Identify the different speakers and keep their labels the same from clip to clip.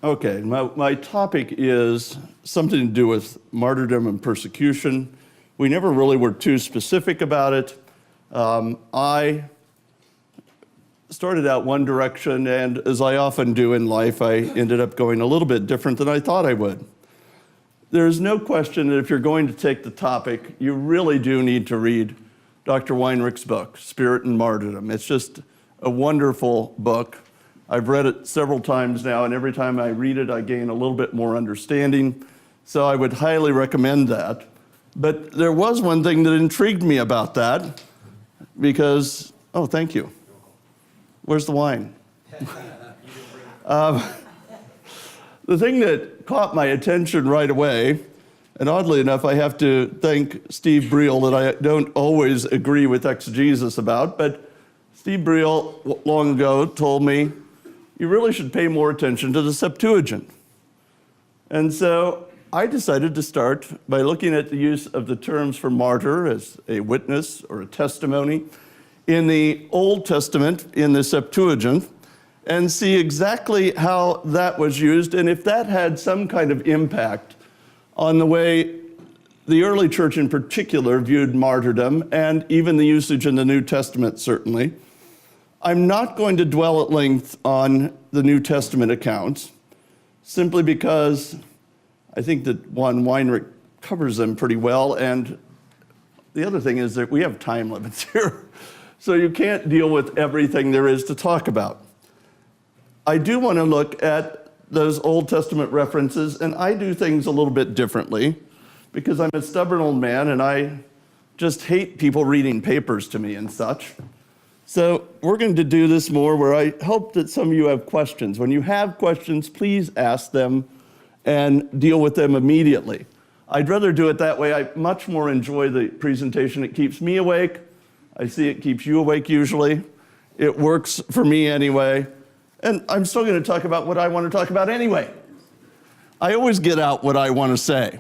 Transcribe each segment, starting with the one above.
Speaker 1: Okay, my topic is something to do with martyrdom and persecution. We never really were too specific about it. I started out one direction, and as I often do in life, I ended up going a little bit different than I thought I would. There's no question that if you're going to take the topic, you really do need to read Dr. Weinrich's book, Spirit and Martyrdom. It's just a wonderful book. I've read it several times now, and every time I read it, I gain a little bit more understanding. So I would highly recommend that. But there was one thing that intrigued me about that, because, oh, thank you. Where's the wine? The thing that caught my attention right away, and oddly enough, I have to thank Steve Briel that I don't always agree with exegesis about, but Steve Briel long ago told me, you really should pay more attention to the Septuagint. And so I decided to start by looking at the use of the terms for martyr as a witness or a testimony in the Old Testament, in the Septuagint, and see exactly how that was used and if that had some kind of impact on the way the early church in particular viewed martyrdom, and even the usage in the New Testament, certainly. I'm not going to dwell at length on the New Testament accounts, simply because I think that Weinrich covers them pretty well, and the other thing is that we have time limits here, so you can't deal with everything there is to talk about. I do want to look at those Old Testament references, and I do things a little bit differently, because I'm a stubborn old man, and I just hate people reading papers to me and such. So we're going to do this more where I hope that some of you have questions. When you have questions, please ask them and deal with them immediately. I'd rather do it that way. I much more enjoy the presentation. It keeps me awake. I see it keeps you awake usually. It works for me anyway. And I'm still going to talk about what I want to talk about anyway. I always get out what I want to say.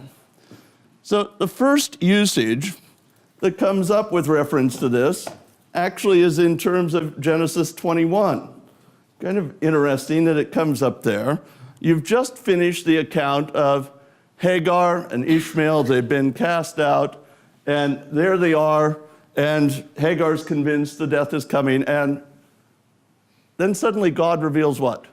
Speaker 1: So the first usage that comes up with reference to this actually is in terms of Genesis 21. Kind of interesting that it comes up there. You've just finished the account of Hagar and Ishmael. They've been cast out, and there they are, and Hagar's convinced the death is coming, and then suddenly God reveals what?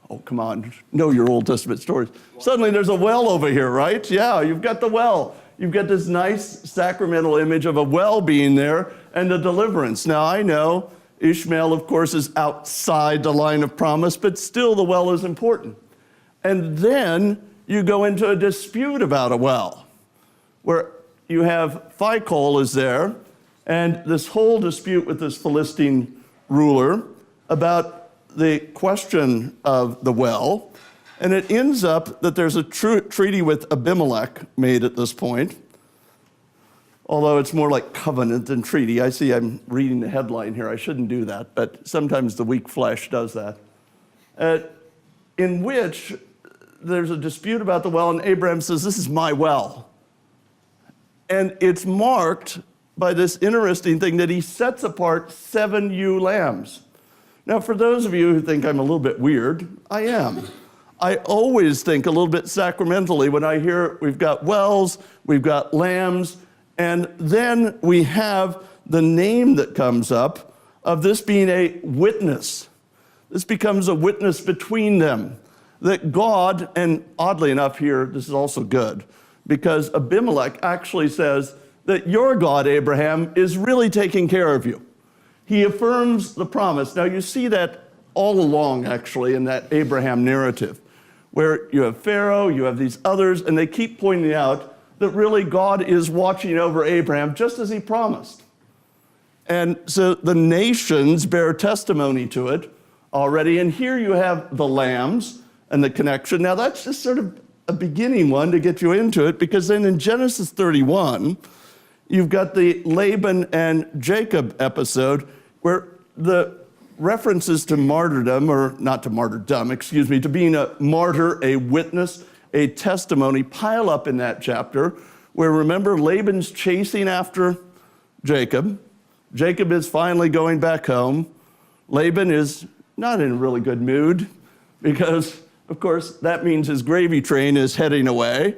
Speaker 1: Oh, come on, know your Old Testament stories. Suddenly there's a well over here, right? Yeah, you've got the well. You've got this nice sacramental image of a well being there and a deliverance. Now, I know Ishmael, of course, is outside the line of promise, but still the well is important. And then you go into a dispute about a well, where you have Phicol is there, and this whole dispute with this Philistine ruler about the question of the well. And it ends up that there's a treaty with Abimelech made at this point, although it's more like covenant than treaty. I see I'm reading the headline here. I shouldn't do that, but sometimes the weak flesh does that. In which there's a dispute about the well, and Abraham says, this is my well. And it's marked by this interesting thing that he sets apart 7 ewe lambs. Now, for those of you who think I'm a little bit weird, I am. I always think a little bit sacramentally when I hear we've got wells, we've got lambs, and then we have the name that comes up of this being a witness. This becomes a witness between them. That God, and oddly enough here, this is also good, because Abimelech actually says that your God, Abraham, is really taking care of you. He affirms the promise. Now you see that all along, actually, in that Abraham narrative, where you have Pharaoh, you have these others, and they keep pointing out that really God is watching over Abraham just as he promised. And so the nations bear testimony to it already, and here you have the lambs and the connection. Now that's just sort of a beginning one to get you into it, because then in Genesis 31, you've got the Laban and Jacob episode where the references to martyrdom, or not to martyrdom, excuse me, to being a martyr, a witness, a testimony, pile up in that chapter, where remember Laban's chasing after Jacob. Jacob is finally going back home. Laban is not in a really good mood because, of course, that means his gravy train is heading away.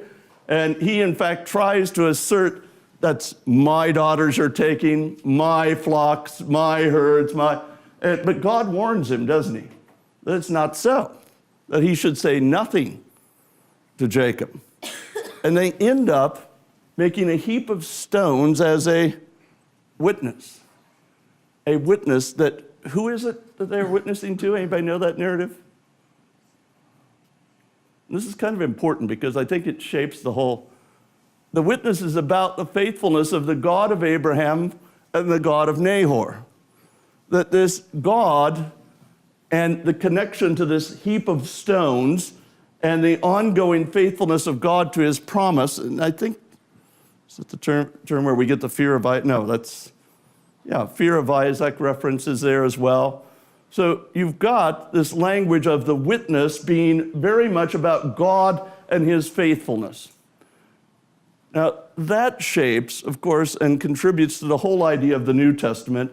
Speaker 1: And he, in fact, tries to assert that's my daughters are taking, my flocks, my herds, but God warns him, doesn't he? That it's not so, that he should say nothing to Jacob. And they end up making a heap of stones as a witness. A witness that, who is it that they're witnessing to? Anybody know that narrative? This is kind of important because I think it shapes the whole. The witness is about the faithfulness of the God of Abraham and the God of Nahor. That this God and the connection to this heap of stones and the ongoing faithfulness of God to his promise, and I think, is that the term where we get the fear of Isaac? No, fear of Isaac references there as well. So you've got this language of the witness being very much about God and his faithfulness. Now, that shapes, of course, and contributes to the whole idea of the New Testament,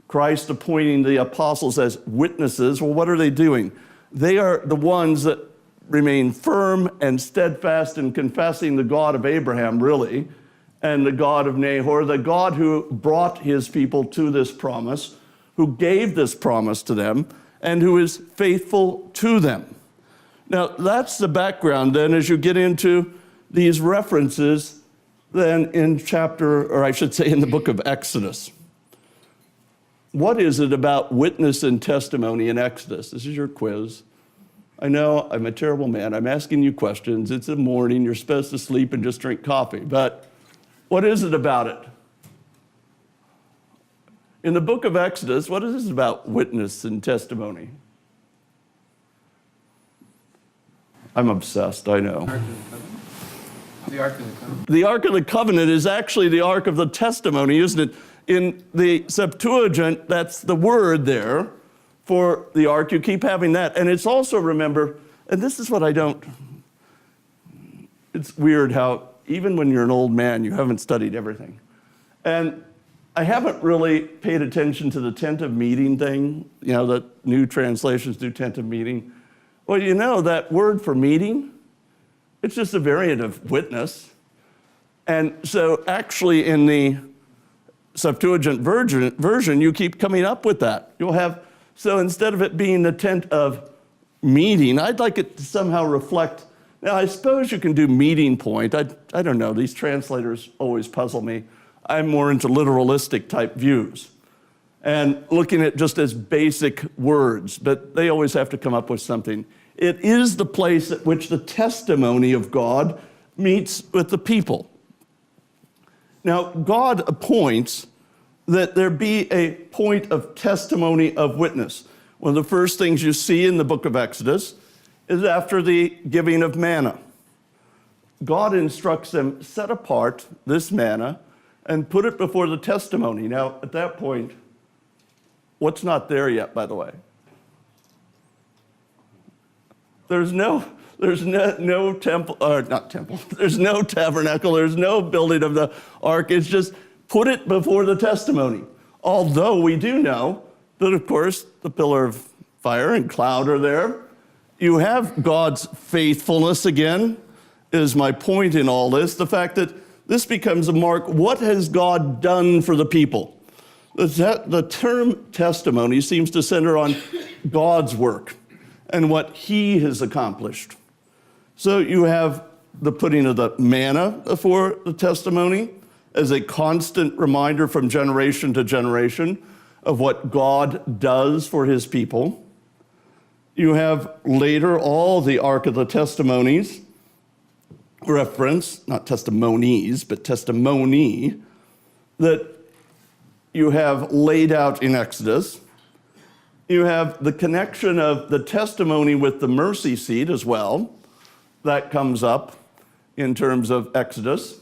Speaker 1: Christ appointing the apostles as witnesses. Well, what are they doing? They are the ones that remain firm and steadfast in confessing the God of Abraham, really, and the God of Nahor, the God who brought his people to this promise, who gave this promise to them, and who is faithful to them. Now, that's the background then as you get into these references then in in the book of Exodus. What is it about witness and testimony in Exodus? This is your quiz. I know I'm a terrible man. I'm asking you questions. It's the morning. You're supposed to sleep and just drink coffee. But what is it about it? In the book of Exodus, what is this about witness and testimony? I'm obsessed, I know.
Speaker 2: The Ark of the Covenant.
Speaker 1: The Ark of the Covenant is actually the Ark of the Testimony, isn't it? In the Septuagint, that's the word there for the Ark. You keep having that. And it's also, remember, and this is what it's weird how even when you're an old man, you haven't studied everything. And I haven't really paid attention to the tent of meeting thing, that new translations do tent of meeting. Well, that word for meeting, it's just a variant of witness. And so actually in the Septuagint version, you keep coming up with that. So instead of it being the tent of meeting, I'd like it to somehow reflect. Now, I suppose you can do meeting point. I don't know. These translators always puzzle me. I'm more into literalistic type views and looking at just as basic words, but they always have to come up with something. It is the place at which the testimony of God meets with the people. Now, God appoints that there be a point of testimony of witness. One of the first things you see in the book of Exodus is after the giving of manna. God instructs them, set apart this manna and put it before the testimony. Now, at that point, what's not there yet, by the way? There's no temple, or not temple, there's no tabernacle, there's no building of the ark. It's just put it before the testimony. Although we do know that, of course, the pillar of fire and cloud are there. You have God's faithfulness again, is my point in all this. The fact that this becomes a mark. What has God done for the people? The term testimony seems to center on God's work and what he has accomplished. So you have the putting of the manna before the testimony as a constant reminder from generation to generation of what God does for his people. You have later all the Ark of the Testimonies reference, not testimonies, but testimony, that you have laid out in Exodus. You have the connection of the testimony with the mercy seat as well. That comes up in terms of Exodus.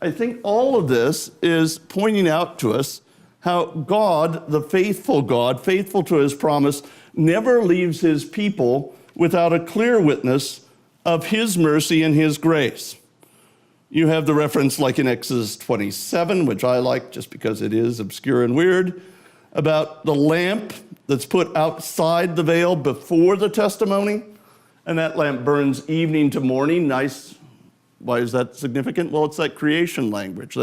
Speaker 1: I think all of this is pointing out to us how God, the faithful God, faithful to his promise, never leaves his people without a clear witness of his mercy and his grace. You have the reference like in Exodus 27, which I like just because it is obscure and weird, about the lamp that's put outside the veil before the testimony, and that lamp burns evening to morning. Nice. Why is that significant? Well, it's that creation language,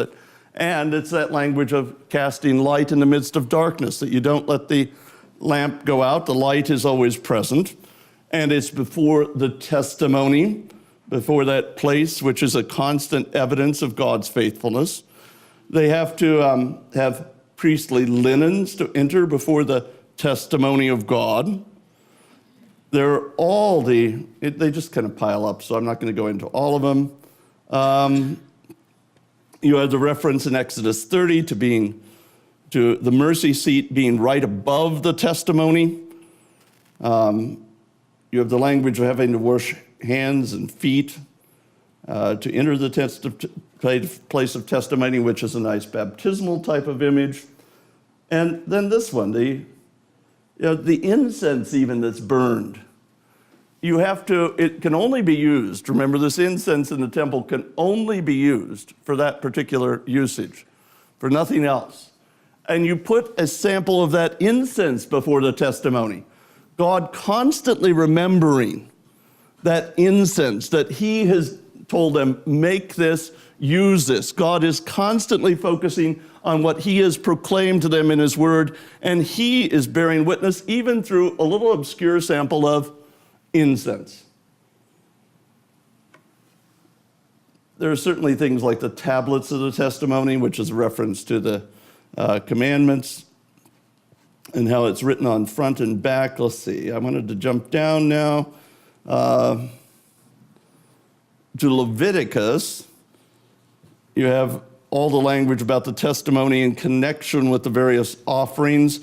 Speaker 1: and it's that language of casting light in the midst of darkness, that you don't let the lamp go out. The light is always present, and it's before the testimony, before that place which is a constant evidence of God's faithfulness. They have to have priestly linens to enter before the testimony of God. They're all they just kind of pile up, so I'm not going to go into all of them. You have the reference in Exodus 30 to the mercy seat being right above the testimony. You have the language of having to wash hands and feet to enter the place of testimony, which is a nice baptismal type of image. And then this one, the incense even that's burned. It can only be used, remember this incense in the temple can only be used for that particular usage, for nothing else. And you put a sample of that incense before the testimony. God constantly remembering that incense, that he has told them, make this, use this. God is constantly focusing on what he has proclaimed to them in his word, and he is bearing witness even through a little obscure sample of incense. There are certainly things like the tablets of the testimony, which is a reference to the commandments and how it's written on front and back. Let's see, I wanted to jump down now to Leviticus. You have all the language about the testimony in connection with the various offerings.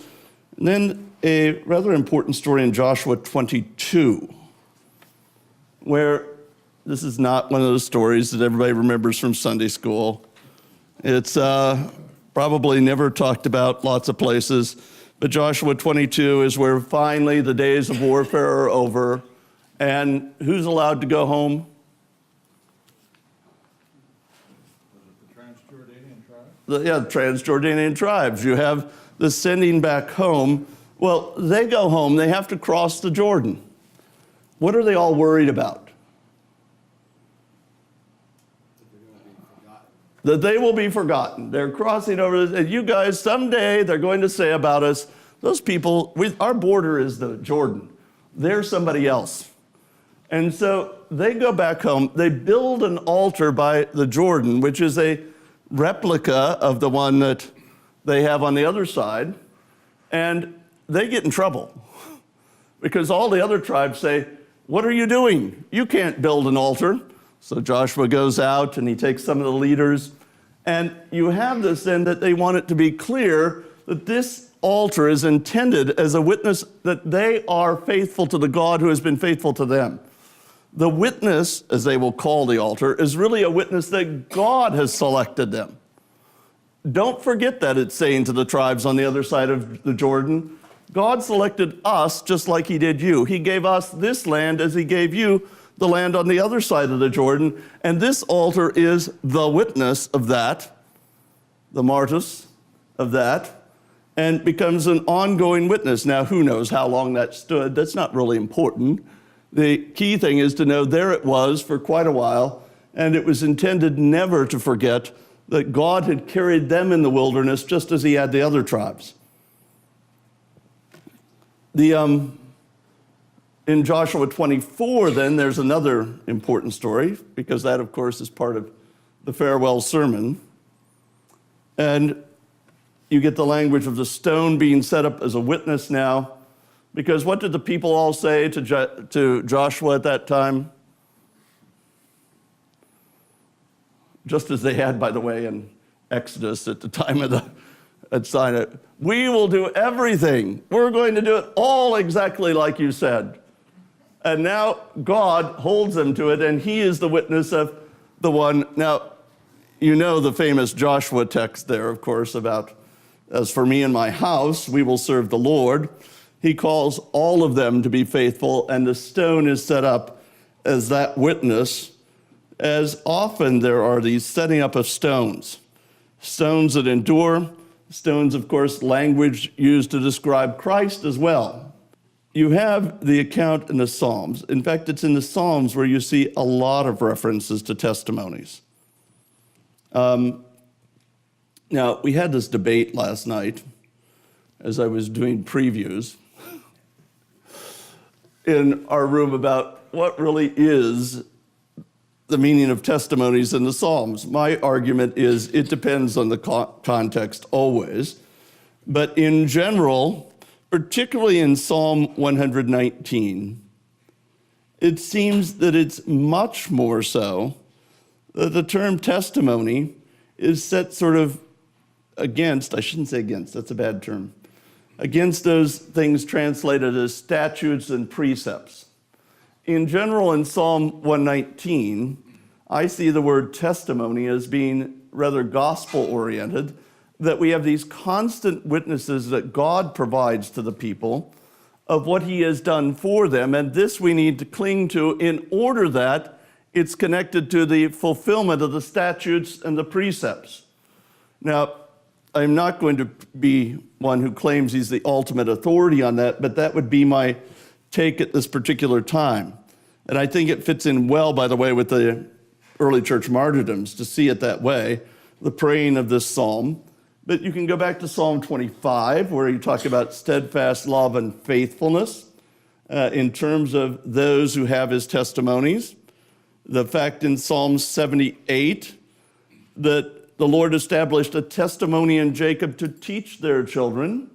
Speaker 1: And then a rather important story in Joshua 22, where this is not one of those stories that everybody remembers from Sunday school. It's probably never talked about lots of places, but Joshua 22 is where finally the days of warfare are over, and who's allowed to go home? The Transjordanian tribes. You have the sending back home. Well, they go home, they have to cross the Jordan. What are they all worried about? That they will be forgotten. They're crossing over, and you guys, someday they're going to say about us, those people, our border is the Jordan. They're somebody else. And so they go back home, they build an altar by the Jordan, which is a replica of the one that they have on the other side, and they get in trouble because all the other tribes say, what are you doing? You can't build an altar. So Joshua goes out and he takes some of the leaders, and you have this then that they want it to be clear that this altar is intended as a witness that they are faithful to the God who has been faithful to them. The witness, as they will call the altar, is really a witness that God has selected them. Don't forget that it's saying to the tribes on the other side of the Jordan, God selected us just like he did you. He gave us this land as he gave you the land on the other side of the Jordan, and this altar is the witness of that, the martyrs of that, and becomes an ongoing witness. Now, who knows how long that stood? That's not really important. The key thing is to know there it was for quite a while, and it was intended never to forget that God had carried them in the wilderness just as he had the other tribes. In Joshua 24, then, there's another important story, because that, of course, is part of the farewell sermon. And you get the language of the stone being set up as a witness now, because what did the people all say to Joshua at that time? Just as they had, by the way, in Exodus at the time of at Sinai. We will do everything. We're going to do it all exactly like you said. And now God holds them to it, and he is the witness of the one. Now, you know the famous Joshua text there, of course, about, as for me and my house, we will serve the Lord. He calls all of them to be faithful, and the stone is set up as that witness. As often there are these setting up of stones that endure, Stones, of course, language used to describe Christ as well. You have the account in the Psalms. In fact, it's in the Psalms where you see a lot of references to testimonies. Now, we had this debate last night as I was doing previews in our room about what really is the meaning of testimonies in the Psalms. My argument is it depends on the context always, but in general, particularly in Psalm 119, it seems that it's much more so that the term testimony is set sort of against, I shouldn't say against, that's a bad term, against those things translated as statutes and precepts. In general, in Psalm 119, I see the word testimony as being rather gospel-oriented, that we have these constant witnesses that God provides to the people of what he has done for them, and this we need to cling to in order that it's connected to the fulfillment of the statutes and the precepts. Now, I'm not going to be one who claims he's the ultimate authority on that, but that would be my take at this particular time. And I think it fits in well, by the way, with the early church martyrdoms to see it that way, the praying of this psalm. But you can go back to Psalm 25, where you talk about steadfast love and faithfulness in terms of those who have his testimonies. The fact in Psalm 78 that the Lord established a testimony in Jacob to teach their children,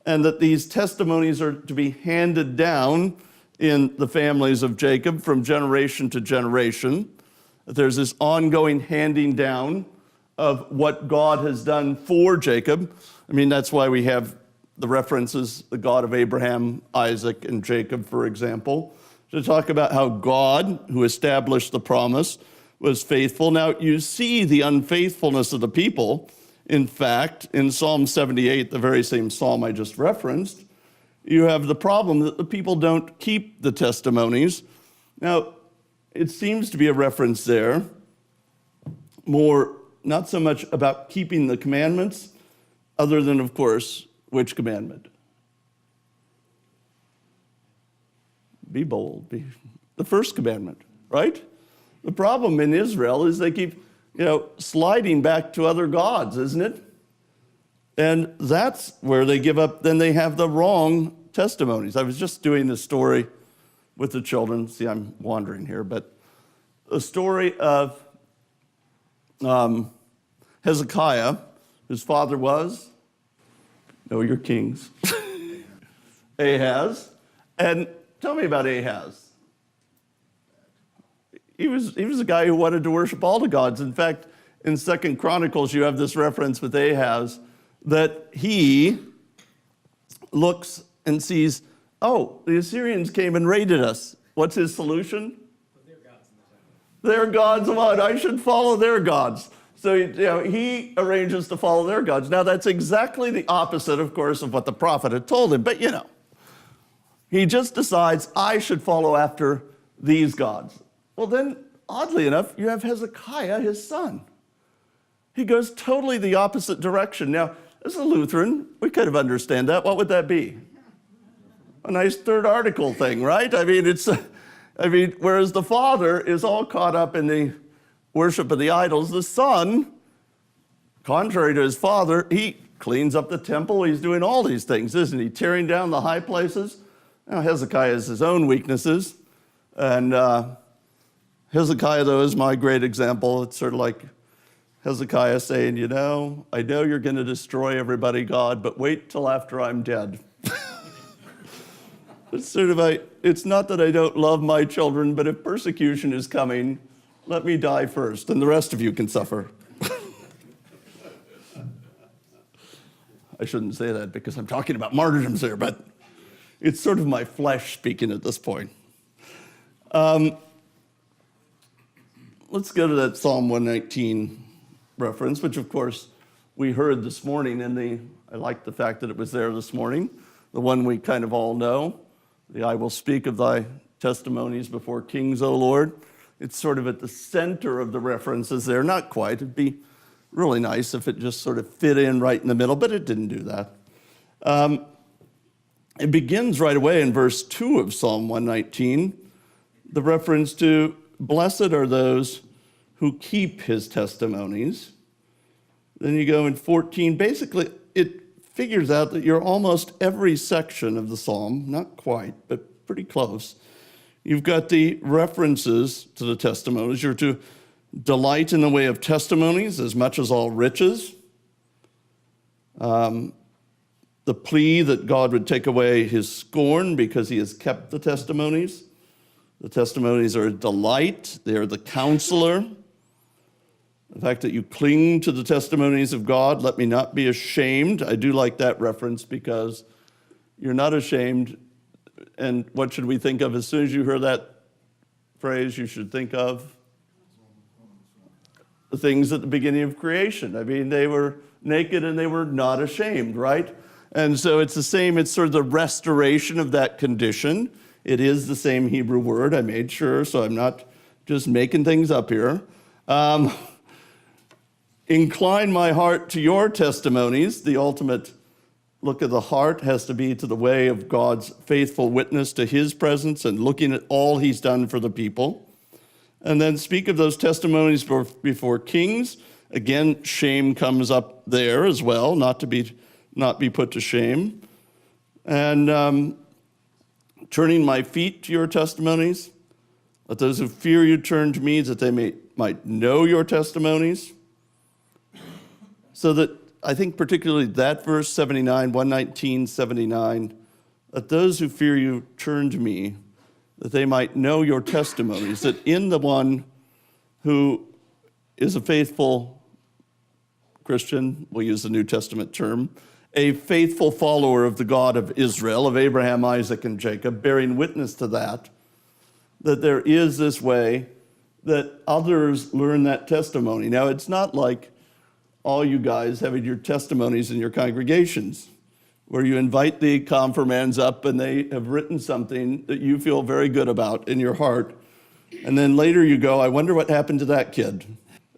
Speaker 1: and that these testimonies are to be handed down in the families of Jacob from generation to generation. There's this ongoing handing down of what God has done for Jacob. I mean, that's why we have the references, the God of Abraham, Isaac, and Jacob, for example, to talk about how God, who established the promise, was faithful. Now, you see the unfaithfulness of the people. In fact, in Psalm 78, the very same psalm I just referenced, you have the problem that the people don't keep the testimonies. Now, it seems to be a reference there, more not so much about keeping the commandments, other than, of course, which commandment? Be bold. Be the first commandment, right? The problem in Israel is they keep, sliding back to other gods, isn't it? And that's where they give up. Then they have the wrong testimonies. I was just doing this story with the children. See, I'm wandering here, but the story of Hezekiah, whose father was, know your kings, Ahaz. And tell me about Ahaz. He was a guy who wanted to worship all the gods. In fact, in 2 Chronicles, you have this reference with Ahaz that he looks and sees, oh, the Assyrians came and raided us. What's his solution? Their gods what? I should follow their gods. So he arranges to follow their gods. Now, that's exactly the opposite, of course, of what the prophet had told him. But, he just decides, I should follow after these gods. Well, then, oddly enough, you have Hezekiah, his son. He goes totally the opposite direction. Now, as a Lutheran, we kind of understand that. What would that be? A nice third article thing, right? Whereas the father is all caught up in the worship of the idols, the son, contrary to his father, he cleans up the temple. He's doing all these things, isn't he? Tearing down the high places. Now, Hezekiah has his own weaknesses. And Hezekiah, though, is my great example. It's sort of like Hezekiah saying, I know you're going to destroy everybody, God, but wait till after I'm dead. It's sort of it's not that I don't love my children, but if persecution is coming, let me die first, and the rest of you can suffer. I shouldn't say that because I'm talking about martyrdoms here, but it's sort of my flesh speaking at this point. Let's go to that Psalm 119 reference, which, of course, we heard this morning. I like the fact that it was there this morning, the one we kind of all know. I will speak of thy testimonies before kings, O Lord. It's sort of at the center of the references there. Not quite. It'd be really nice if it just sort of fit in right in the middle, but it didn't do that. It begins right away in verse 2 of Psalm 119, the reference to blessed are those who keep his testimonies. Then you go in 14, basically it figures out that you're almost every section of the psalm, not quite, but pretty close. You've got the references to the testimonies. You're to delight in the way of testimonies as much as all riches. The plea that God would take away his scorn because he has kept the testimonies. The testimonies are a delight. They are the counselor. The fact that you cling to the testimonies of God, let me not be ashamed. I do like that reference because you're not ashamed. And what should we think of as soon as you hear that phrase? You should think of the things at the beginning of creation. I mean, they were naked and they were not ashamed, right? And so it's the same, it's sort of the restoration of that condition. It is the same Hebrew word, I made sure, so I'm not just making things up here. Incline my heart to your testimonies. The ultimate look of the heart has to be to the way of God's faithful witness to his presence and looking at all he's done for the people. And then speak of those testimonies before kings. Again, shame comes up there as well, not be put to shame. And turning my feet to your testimonies. Let those who fear you turn to me that they might know your testimonies. So that I think particularly that verse 79, 119:79, let those who fear you turn to me that they might know your testimonies, that in the one who is a faithful Christian, we'll use the New Testament term, a faithful follower of the God of Israel, of Abraham, Isaac, and Jacob, bearing witness to that there is this way that others learn that testimony. Now, it's not like all you guys having your testimonies in your congregations, where you invite the confirmands up and they have written something that you feel very good about in your heart. And then later you go, I wonder what happened to that kid.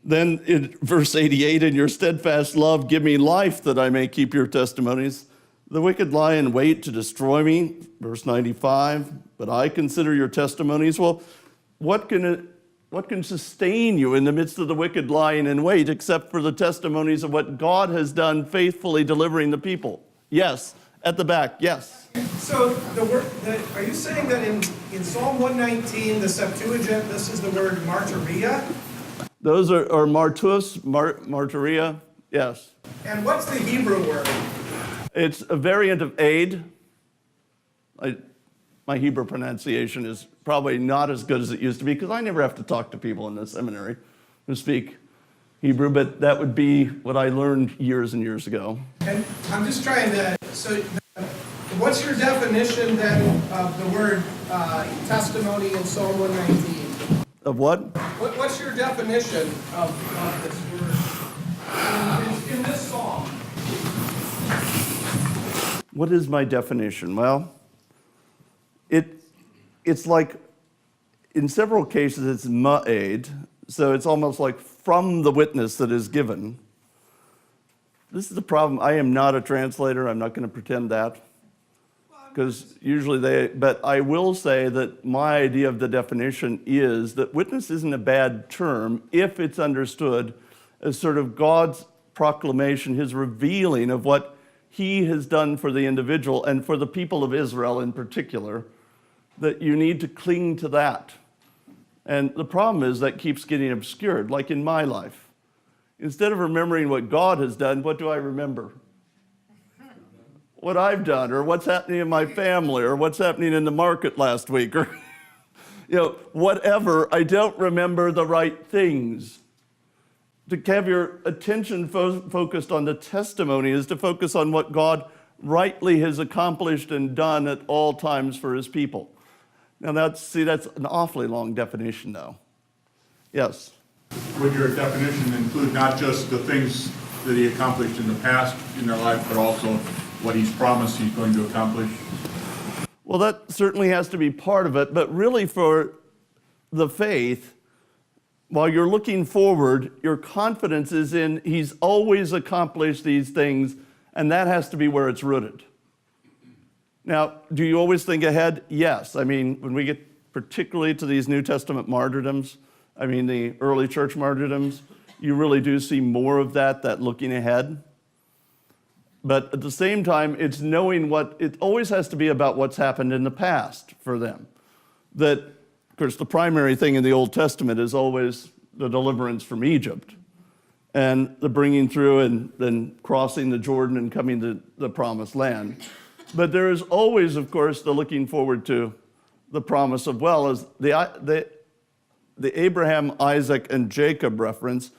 Speaker 1: Then in verse 88, in your steadfast love, give me life that I may keep your testimonies. The wicked lie in wait to destroy me. Verse 95, but I consider your testimonies. Well, what can sustain you in the midst of the wicked lying in wait except for the testimonies of what God has done faithfully delivering the people? Yes, at the back, yes.
Speaker 3: So are you saying that in Psalm 119, the Septuagint, this is the word martyria?
Speaker 1: Those are martus, martyria, yes.
Speaker 3: And what's the Hebrew word?
Speaker 1: It's a variant of aid. My Hebrew pronunciation is probably not as good as it used to be because I never have to talk to people in the seminary who speak Hebrew, but that would be what I learned years and years ago. And
Speaker 3: I'm just trying to, so what's your definition then of the word testimony in Psalm 119?
Speaker 1: Of what?
Speaker 3: What's your definition of this word in this psalm?
Speaker 1: What is my definition? Well, it's like, in several cases, it's ma'ed, so it's almost like from the witness that is given. This is the problem. I am not a translator. I'm not going to pretend that, because usually but I will say that my idea of the definition is that witness isn't a bad term if it's understood as sort of God's proclamation, his revealing of what he has done for the individual and for the people of Israel in particular, that you need to cling to that. And the problem is that keeps getting obscured, like in my life. Instead of remembering what God has done, what do I remember? What I've done, or what's happening in my family, or what's happening in the market last week, or whatever. I don't remember the right things. To have your attention focused on the testimony is to focus on what God rightly has accomplished and done at all times for his people. Now that's an awfully long definition, though. Yes?
Speaker 4: Would your definition include not just the things that he accomplished in the past in their life, but also what he's promised he's going to accomplish?
Speaker 1: Well, that certainly has to be part of it, but really for the faith, while you're looking forward, your confidence is in he's always accomplished these things, and that has to be where it's rooted. Now, do you always think ahead? Yes. I mean, when we get particularly to these New Testament martyrdoms, I mean, the early church martyrdoms, you really do see more of that looking ahead. But at the same time, it's knowing it always has to be about what's happened in the past for them. That, of course, the primary thing in the Old Testament is always the deliverance from Egypt and the bringing through and then crossing the Jordan and coming to the promised land. But there is always, of course, the looking forward to the promise of, well, as the Abraham, Isaac, and Jacob reference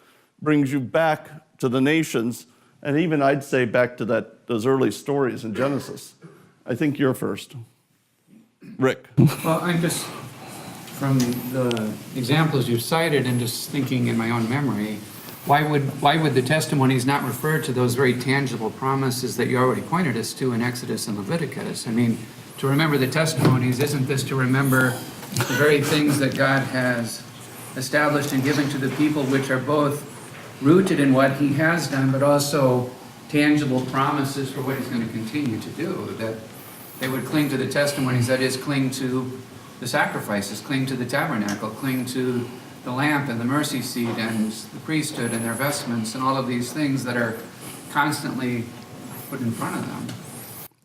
Speaker 1: brings you back to the nations, and even I'd say back to those early stories in Genesis. I think you're first. Rick.
Speaker 2: Well, I'm just, from the examples you've cited and just thinking in my own memory, why would the testimonies not refer to those very tangible promises that you already pointed us to in Exodus and Leviticus? I mean, to remember the testimonies, isn't this to remember the very things that God has established and given to the people, which are both rooted in what he has done, but also tangible promises for what he's going to continue to do? That they would cling to the testimonies, that is, cling to the sacrifices, cling to the tabernacle, cling to the lamp and the mercy seat and the priesthood and their vestments and all of these things that are constantly put in front of them.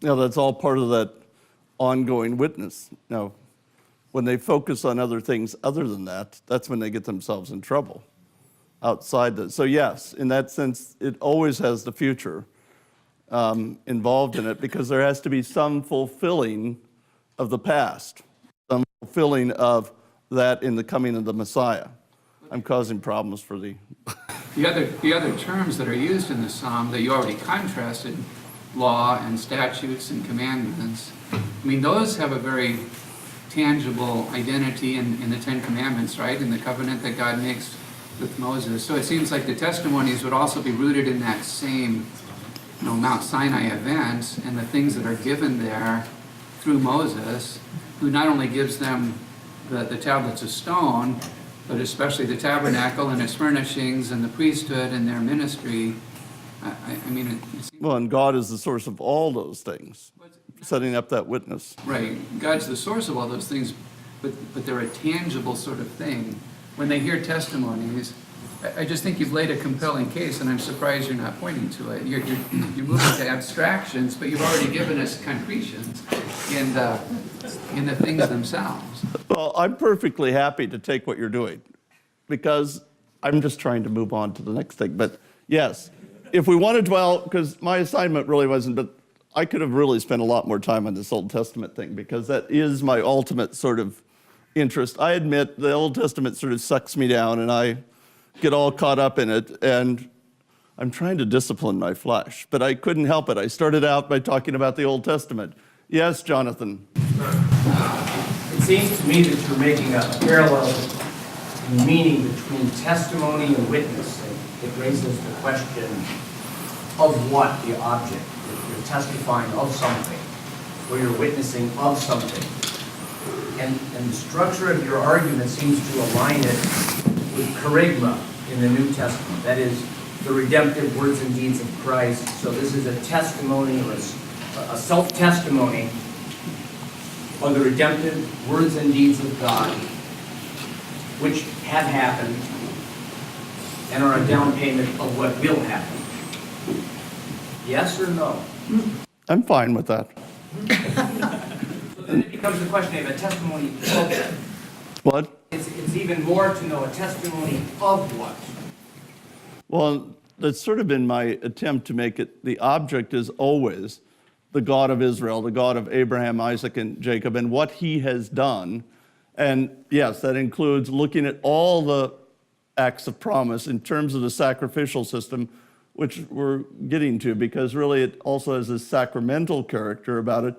Speaker 1: Now, that's all part of that ongoing witness. Now, when they focus on other things other than that, that's when they get themselves in trouble outside that. So yes, in that sense, it always has the future involved in it, because there has to be some fulfilling of the past, some fulfilling of that in the coming of the Messiah. I'm causing problems for the
Speaker 2: other terms that are used in the psalm that you already contrasted, law and statutes and commandments, I mean, those have a very tangible identity in the Ten Commandments, right? In the covenant that God makes with Moses. So it seems like the testimonies would also be rooted in that same, Mount Sinai event and the things that are given there through Moses, who not only gives them the tablets of stone, but especially the tabernacle and its furnishings and the priesthood and their ministry. I mean,
Speaker 1: well, and God is the source of all those things, setting up that witness.
Speaker 2: Right. God's the source of all those things, but they're a tangible sort of thing. When they hear testimonies, I just think you've laid a compelling case, and I'm surprised you're not pointing to it. You're moving to abstractions, but you've already given us concretions in the things themselves.
Speaker 1: Well, I'm perfectly happy to take what you're doing, because I'm just trying to move on to the next thing. But yes, if we want to dwell, because my assignment really wasn't, but I could have really spent a lot more time on this Old Testament thing, because that is my ultimate sort of interest. I admit the Old Testament sort of sucks me down, and I get all caught up in it, and I'm trying to discipline my flesh, but I couldn't help it. I started out by talking about the Old Testament. Yes, Jonathan?
Speaker 5: It seems to me that you're making a parallel in meaning between testimony and witness. It raises the question of what the object. You're testifying of something, or you're witnessing of something. And the structure of your argument seems to align it with charisma in the New Testament. That is, the redemptive words and deeds of Christ. So this is a testimony, or a self-testimony on the redemptive words and deeds of God, which have happened and are a down payment of what will happen. Yes or no?
Speaker 1: I'm fine with that.
Speaker 5: So then it becomes the question of a testimony of what?
Speaker 1: What?
Speaker 5: It's even more to know a testimony of what?
Speaker 1: Well, that's sort of been my attempt to make it, the object is always the God of Israel, the God of Abraham, Isaac, and Jacob, and what he has done. And yes, that includes looking at all the acts of promise in terms of the sacrificial system, which we're getting to, because really it also has this sacramental character about it,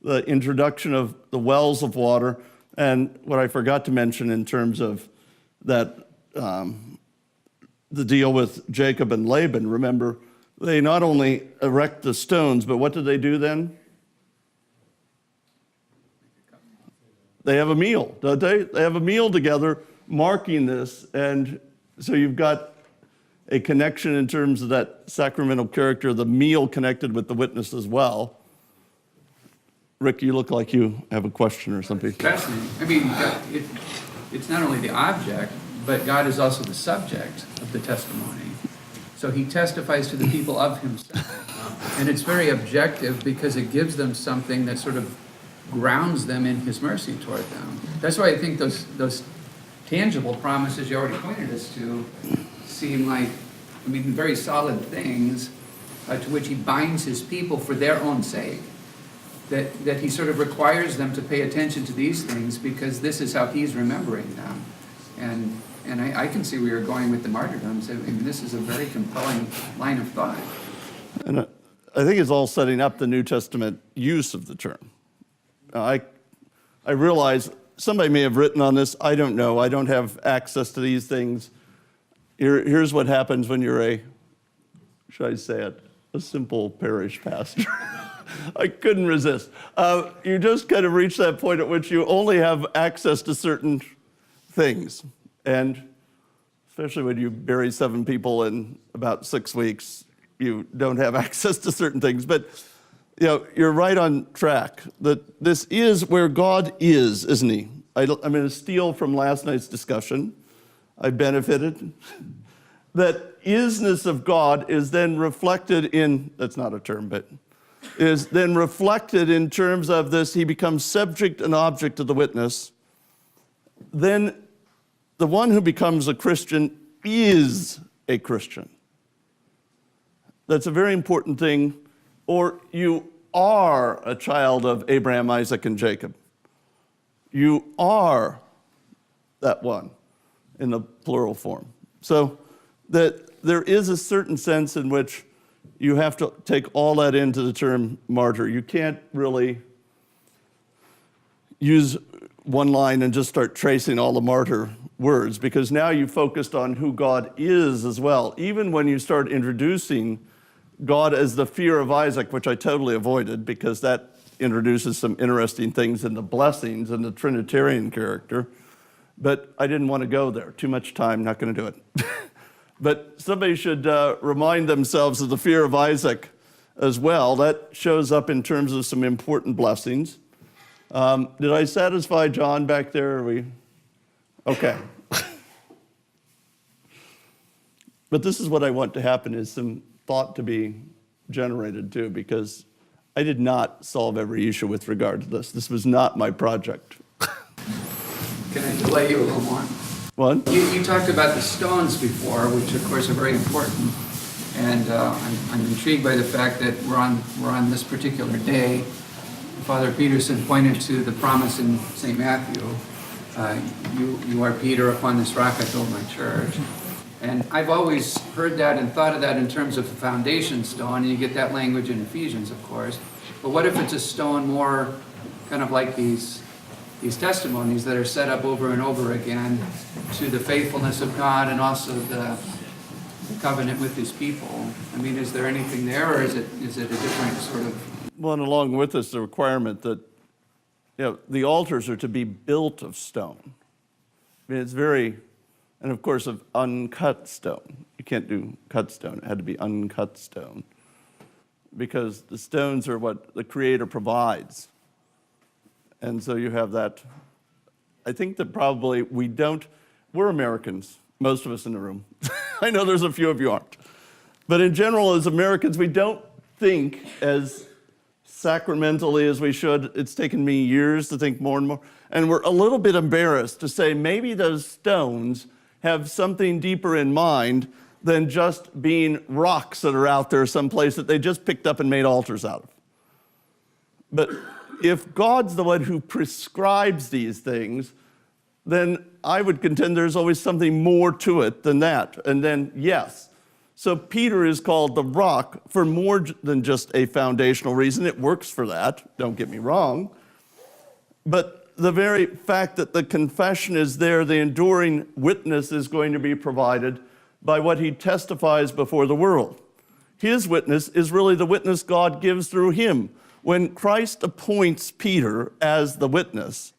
Speaker 1: the introduction of the wells of water, and what I forgot to mention in terms of that, the deal with Jacob and Laban. Remember, they not only erect the stones, but what do they do then? They have a meal, don't they? They have a meal together marking this, and so you've got a connection in terms of that sacramental character, the meal connected with the witness as well. Rick, you look like you have a question or something.
Speaker 2: Fascinating. I mean, it's not only the object, but God is also the subject of the testimony. So he testifies to the people of himself. And it's very objective because it gives them something that sort of grounds them in his mercy toward them. That's why I think those tangible promises you already pointed us to seem like, I mean, very solid things to which he binds his people for their own sake. That he sort of requires them to pay attention to these things because this is how he's remembering them. And I can see where you're going with the martyrdoms. I mean, this is a very compelling line of thought.
Speaker 1: And I think it's all setting up the New Testament use of the term. I realize somebody may have written on this. I don't know. I don't have access to these things. Here's what happens when you're should I say it, a simple parish pastor. I couldn't resist. You just kind of reach that point at which you only have access to certain things. And especially when you bury 7 people in about 6 weeks, you don't have access to certain things. But you're right on track. That this is where God is, isn't he? I'm going to steal from last night's discussion. I benefited. That isness of God is then reflected in, that's not a term, but is then reflected in terms of this, he becomes subject and object of the witness. Then the one who becomes a Christian is a Christian. That's a very important thing. Or you are a child of Abraham, Isaac, and Jacob. You are that one in the plural form. So that there is a certain sense in which you have to take all that into the term martyr. You can't really use one line and just start tracing all the martyr words, because now you focused on who God is as well. Even when you start introducing God as the fear of Isaac, which I totally avoided because that introduces some interesting things in the blessings and the Trinitarian character, but I didn't want to go there. Too much time, not going to do it. But somebody should remind themselves of the fear of Isaac as well. That shows up in terms of some important blessings. Did I satisfy John back there? Okay. But this is what I want to happen, is some thought to be generated too, because I did not solve every issue with regard to this. This was not my project.
Speaker 2: Can I delay you a little more?
Speaker 1: What?
Speaker 2: You talked about the stones before, which of course are very important, and I'm intrigued by the fact that we're on this particular day. Father Peterson pointed to the promise in St. Matthew, you are Peter, upon this rock I build my church. And I've always heard that and thought of that in terms of the foundation stone, and you get that language in Ephesians, of course. But what if it's a stone more kind of like these testimonies that are set up over and over again to the faithfulness of God and also the covenant with his people? I mean, is there anything there, or is it a different sort of...
Speaker 1: Well, and along with this, the requirement that the altars are to be built of stone. I mean, it's very, and of course of uncut stone. You can't do cut stone. It had to be uncut stone, because the stones are what the Creator provides. And so you have that. I think that probably we're Americans, most of us in the room. I know there's a few of you aren't. But in general, as Americans, we don't think as sacramentally as we should. It's taken me years to think more and more. And we're a little bit embarrassed to say maybe those stones have something deeper in mind than just being rocks that are out there someplace that they just picked up and made altars out of. But if God's the one who prescribes these things, then I would contend there's always something more to it than that. And then, yes. So Peter is called the rock for more than just a foundational reason. It works for that, don't get me wrong. But the very fact that the confession is there, the enduring witness is going to be provided by what he testifies before the world. His witness is really the witness God gives through him. When Christ appoints Peter as the witness,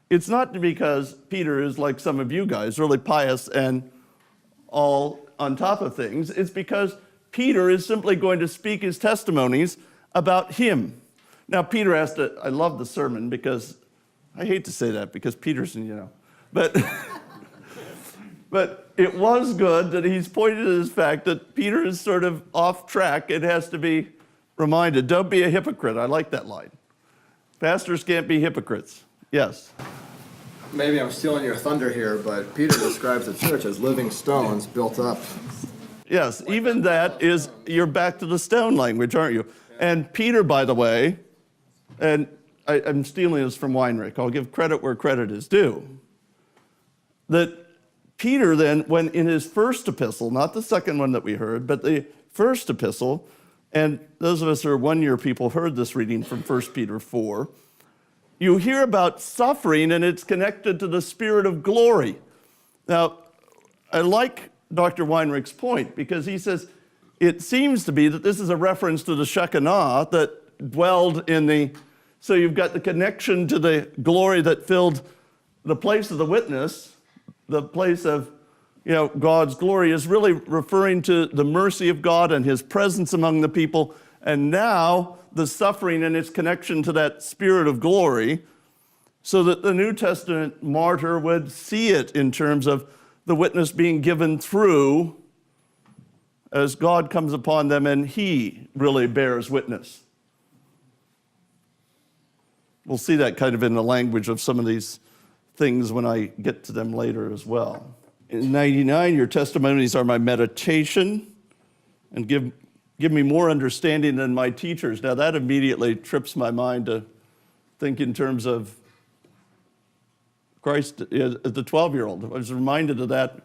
Speaker 1: It's not because Peter is like some of you guys, really pious and all on top of things. It's because Peter is simply going to speak his testimonies about him. Now, Peter has to, I love the sermon because, I hate to say that because Peterson, but, but it was good that he's pointed to this fact that Peter is sort of off track. It has to be reminded. Don't be a hypocrite. I like that line. Pastors can't be hypocrites. Yes.
Speaker 6: Maybe I'm stealing your thunder here, but Peter describes the church as living stones built up.
Speaker 1: Yes, even that is, you're back to the stone language, aren't you? And Peter, by the way, and I'm stealing this from Weinrich, I'll give credit where credit is due, that Peter then, when in his first epistle, not the second one that we heard, but the first epistle, and those of us who are one-year people heard this reading from 1 Peter 4, you hear about suffering, and it's connected to the Spirit of glory. Now, I like Dr. Weinrich's point, because he says it seems to be that this is a reference to the Shekinah that dwelled in the, so you've got the connection to the glory that filled the place of the witness, the place of, God's glory is really referring to the mercy of God and his presence among the people, and now the suffering and its connection to that Spirit of glory, so that the New Testament martyr would see it in terms of the witness being given through as God comes upon them and he really bears witness. We'll see that kind of in the language of some of these things when I get to them later as well. In 99, your testimonies are my meditation and give me more understanding than my teachers. Now that immediately trips my mind to think in terms of Christ as the 12-year-old. I was reminded of that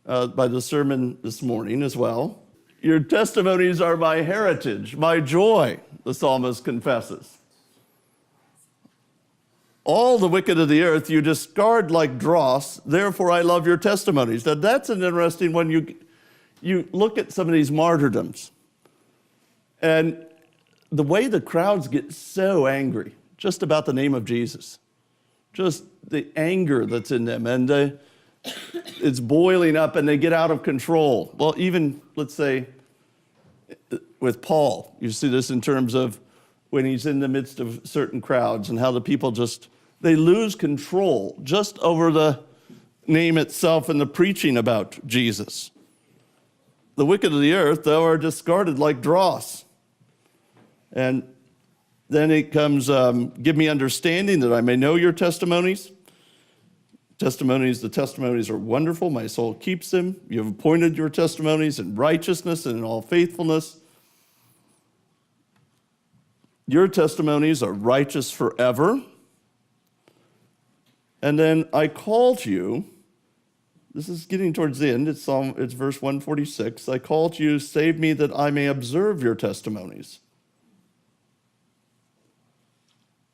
Speaker 1: by the sermon this morning as well. Your testimonies are my heritage, my joy, the psalmist confesses. All the wicked of the earth you discard like dross, therefore I love your testimonies. Now that's an interesting one. You look at some of these martyrdoms, and the way the crowds get so angry just about the name of Jesus, just the anger that's in them, and it's boiling up and they get out of control. Well, even, let's say, with Paul, you see this in terms of when he's in the midst of certain crowds and how the people they lose control just over the name itself and the preaching about Jesus. The wicked of the earth, though, are discarded like dross. And then it comes, give me understanding that I may know your testimonies. The testimonies are wonderful. My soul keeps them. You have appointed your testimonies in righteousness and in all faithfulness. Your testimonies are righteous forever. And then I call to you, this is getting towards the end, it's verse 146. I call to you, save me that I may observe your testimonies.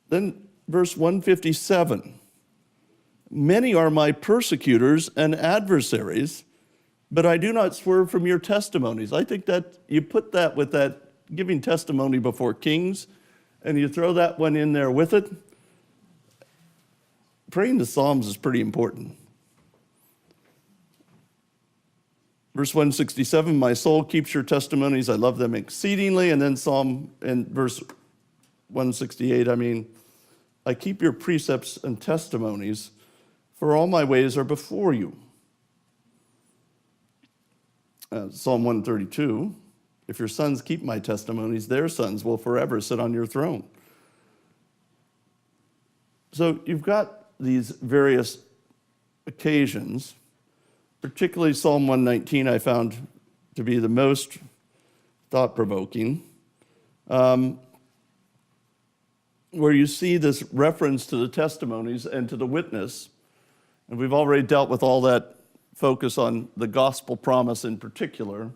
Speaker 1: Then verse 157. Many are my persecutors and adversaries, but I do not swerve from your testimonies. I think that you put that with that giving testimony before kings, and you throw that one in there with it. Praying the Psalms is pretty important. Verse 167, my soul keeps your testimonies. I love them exceedingly. And then verse 168, I keep your precepts and testimonies, for all my ways are before you. Psalm 132, if your sons keep my testimonies, their sons will forever sit on your throne. So you've got these various occasions, particularly Psalm 119 I found to be the most thought-provoking, where you see this reference to the testimonies and to the witness. And we've already dealt with all that focus on the gospel promise in particular,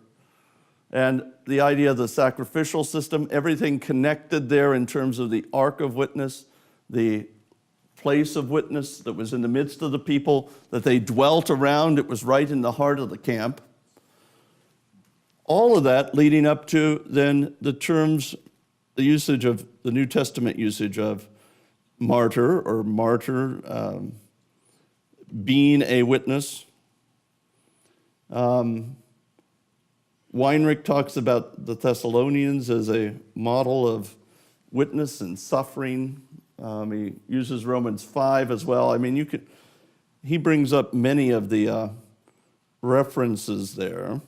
Speaker 1: and the idea of the sacrificial system, everything connected there in terms of the ark of witness, the place of witness that was in the midst of the people, that they dwelt around. It was right in the heart of the camp. All of that leading up to then the terms, the usage of the New Testament usage of martyr or being a witness. Weinrich talks about the Thessalonians as a model of witness and suffering. He uses Romans 5 as well. I mean, he brings up many of the references there.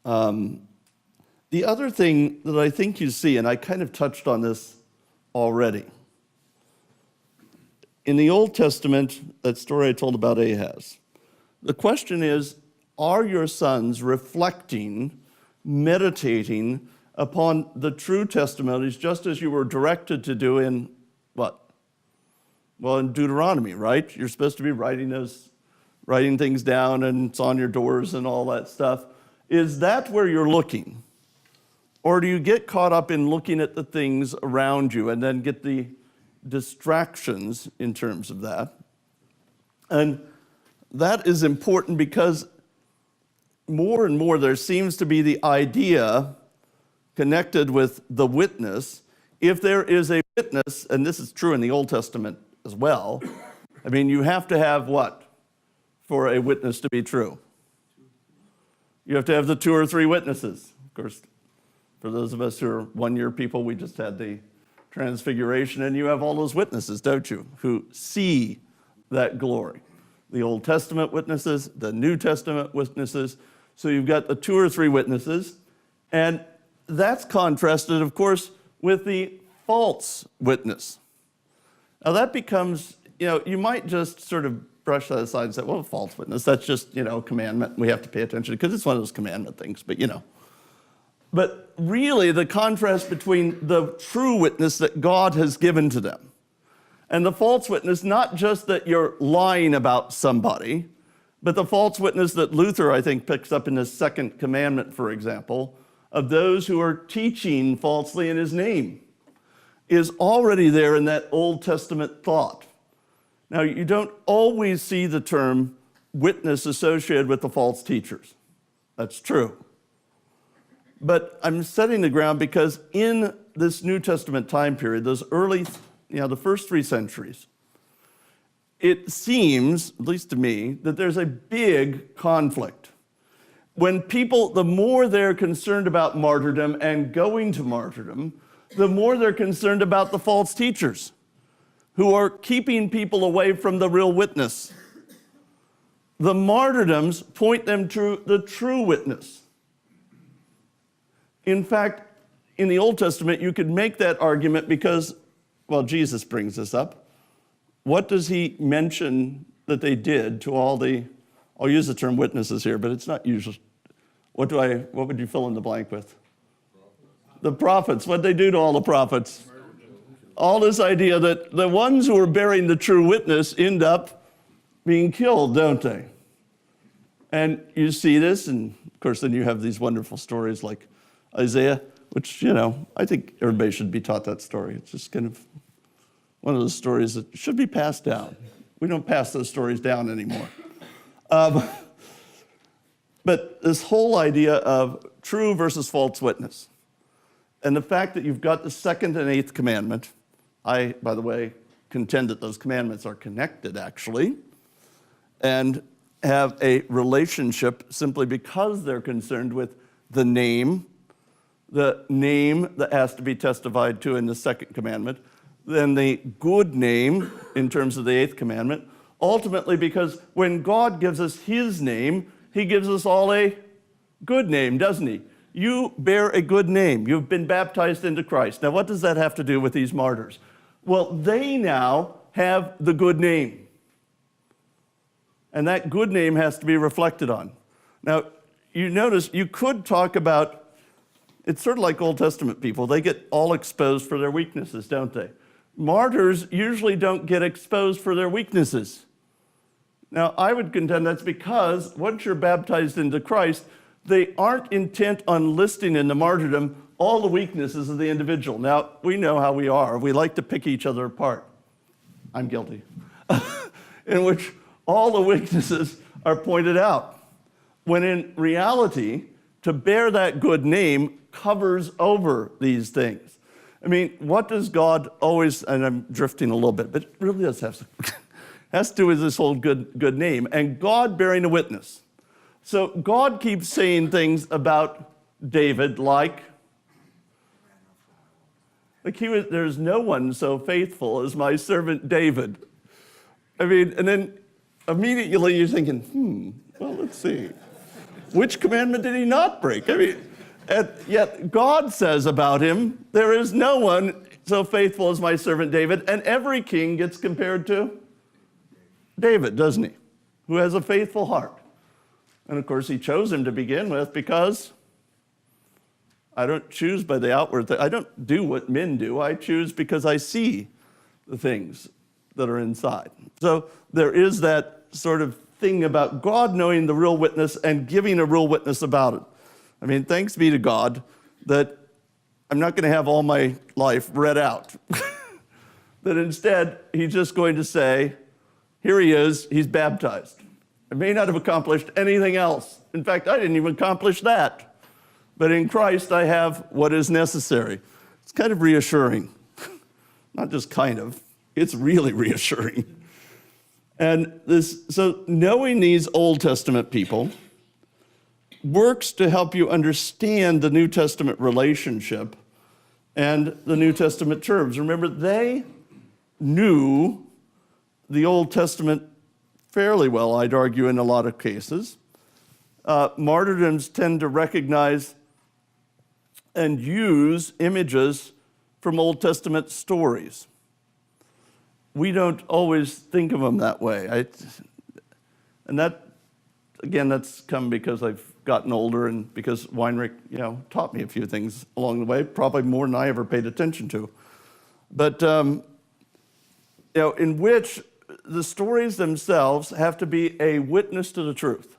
Speaker 1: The other thing that I think you see, and I kind of touched on this already, in the Old Testament, that story I told about Ahaz, the question is, are your sons reflecting, meditating upon the true testimonies just as you were directed to do in what? Well, in Deuteronomy, right? You're supposed to be writing things down, and it's on your doors and all that stuff. Is that where you're looking? Or do you get caught up in looking at the things around you and then get the distractions in terms of that? And that is important because more and more there seems to be the idea connected with the witness. If there is a witness, and this is true in the Old Testament as well, I mean, you have to have what for a witness to be true? You have to have the 2 or 3 witnesses. Of course, for those of us who are one-year people, we just had the Transfiguration, and you have all those witnesses, don't you, who see that glory. The Old Testament witnesses, the New Testament witnesses. So you've got the 2 or 3 witnesses, and that's contrasted, of course, with the false witness. Now that becomes, you might just sort of brush that aside and say, well, false witness, that's just, commandment. We have to pay attention because it's one of those commandment things, but But really, the contrast between the true witness that God has given to them and the false witness, not just that you're lying about somebody, but the false witness that Luther, I think, picks up in his second commandment, for example, of those who are teaching falsely in his name, is already there in that Old Testament thought. Now, you don't always see the term witness associated with the false teachers. That's true. But I'm setting the ground because in this New Testament time period, those early, the first 3 centuries, it seems, at least to me, that there's a big conflict. When people, the more they're concerned about martyrdom and going to martyrdom, the more they're concerned about the false teachers who are keeping people away from the real witness. The martyrdoms point them to the true witness. In fact, in the Old Testament, you could make that argument because, Jesus brings this up. What does he mention that they did to all the, I'll use the term witnesses here, but it's not usual. What would you fill in the blank with? The prophets. What did they do to all the prophets? All this idea that the ones who are bearing the true witness end up being killed, don't they? And you see this, and of course, then you have these wonderful stories like Isaiah, which, I think everybody should be taught that story. It's just kind of one of those stories that should be passed down. We don't pass those stories down anymore. But this whole idea of true versus false witness, and the fact that you've got the 2nd and 8th commandment, I, by the way, contend that those commandments are connected, actually, and have a relationship simply because they're concerned with the name that has to be testified to in the 2nd commandment, then the good name in terms of the 8th commandment, ultimately because when God gives us his name, he gives us all a good name, doesn't he? You bear a good name. You've been baptized into Christ. Now, what does that have to do with these martyrs? Well, they now have the good name. And that good name has to be reflected on. Now, you notice you could talk about, it's sort of like Old Testament people. They get all exposed for their weaknesses, don't they? Martyrs usually don't get exposed for their weaknesses. Now, I would contend that's because once you're baptized into Christ, they aren't intent on listing in the martyrdom all the weaknesses of the individual. Now, we know how we are. We like to pick each other apart. I'm guilty. In which all the weaknesses are pointed out. When in reality, to bear that good name covers over these things. I mean, what does God always, and I'm drifting a little bit, but it really does have has to do with this whole good name, and God bearing a witness. So God keeps saying things about David like there's no one so faithful as my servant David. I mean, and then immediately you're thinking, well, let's see. Which commandment did he not break? I mean, and yet God says about him, there is no one so faithful as my servant David, and every king gets compared to David, doesn't he? Who has a faithful heart. And of course, he chose him to begin with because I don't choose by the outward thing. I don't do what men do. I choose because I see the things that are inside. So there is that sort of thing about God knowing the real witness and giving a real witness about it. I mean, thanks be to God that I'm not going to have all my life read out. That instead, he's just going to say, here he is, he's baptized. I may not have accomplished anything else. In fact, I didn't even accomplish that. But in Christ, I have what is necessary. It's kind of reassuring. Not just kind of, it's really reassuring. And so knowing these Old Testament people works to help you understand the New Testament relationship and the New Testament terms. Remember, they knew the Old Testament fairly well, I'd argue, in a lot of cases. Martyrdoms tend to recognize and use images from Old Testament stories. We don't always think of them that way. And that, again, that's come because I've gotten older and because Weinrich, taught me a few things along the way, probably more than I ever paid attention to. But, in which the stories themselves have to be a witness to the truth,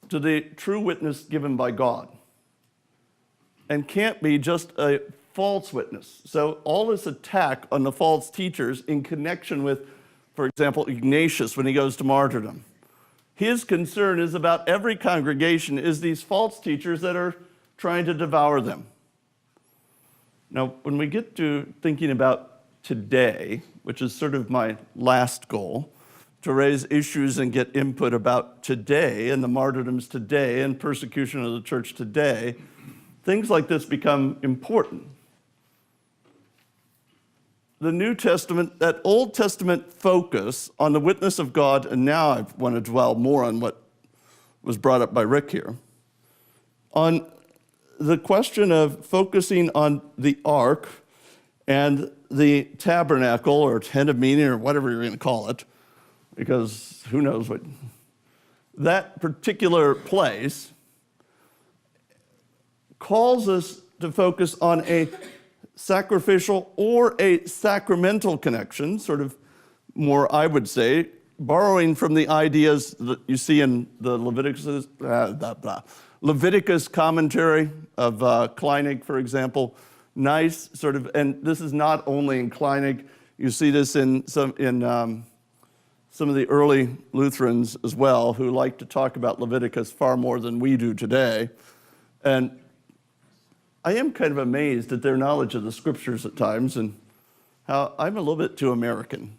Speaker 1: to the true witness given by God, and can't be just a false witness. So all this attack on the false teachers in connection with, for example, Ignatius when he goes to martyrdom, his concern is about every congregation is these false teachers that are trying to devour them. Now, when we get to thinking about today, which is sort of my last goal, to raise issues and get input about today and the martyrdoms today and persecution of the church today, things like this become important. The New Testament, that Old Testament focus on the witness of God, and now I want to dwell more on what was brought up by Rick here, on the question of focusing on the ark and the tabernacle or tent of meeting or whatever you're going to call it, because who knows what, that particular place calls us to focus on a sacrificial or a sacramental connection, sort of more, I would say, borrowing from the ideas that you see in the Leviticus commentary of Kleinig, for example. Nice sort of, and this is not only in Kleinig, you see this in some of the early Lutherans as well, who like to talk about Leviticus far more than we do today. And I am kind of amazed at their knowledge of the scriptures at times and how I'm a little bit too American.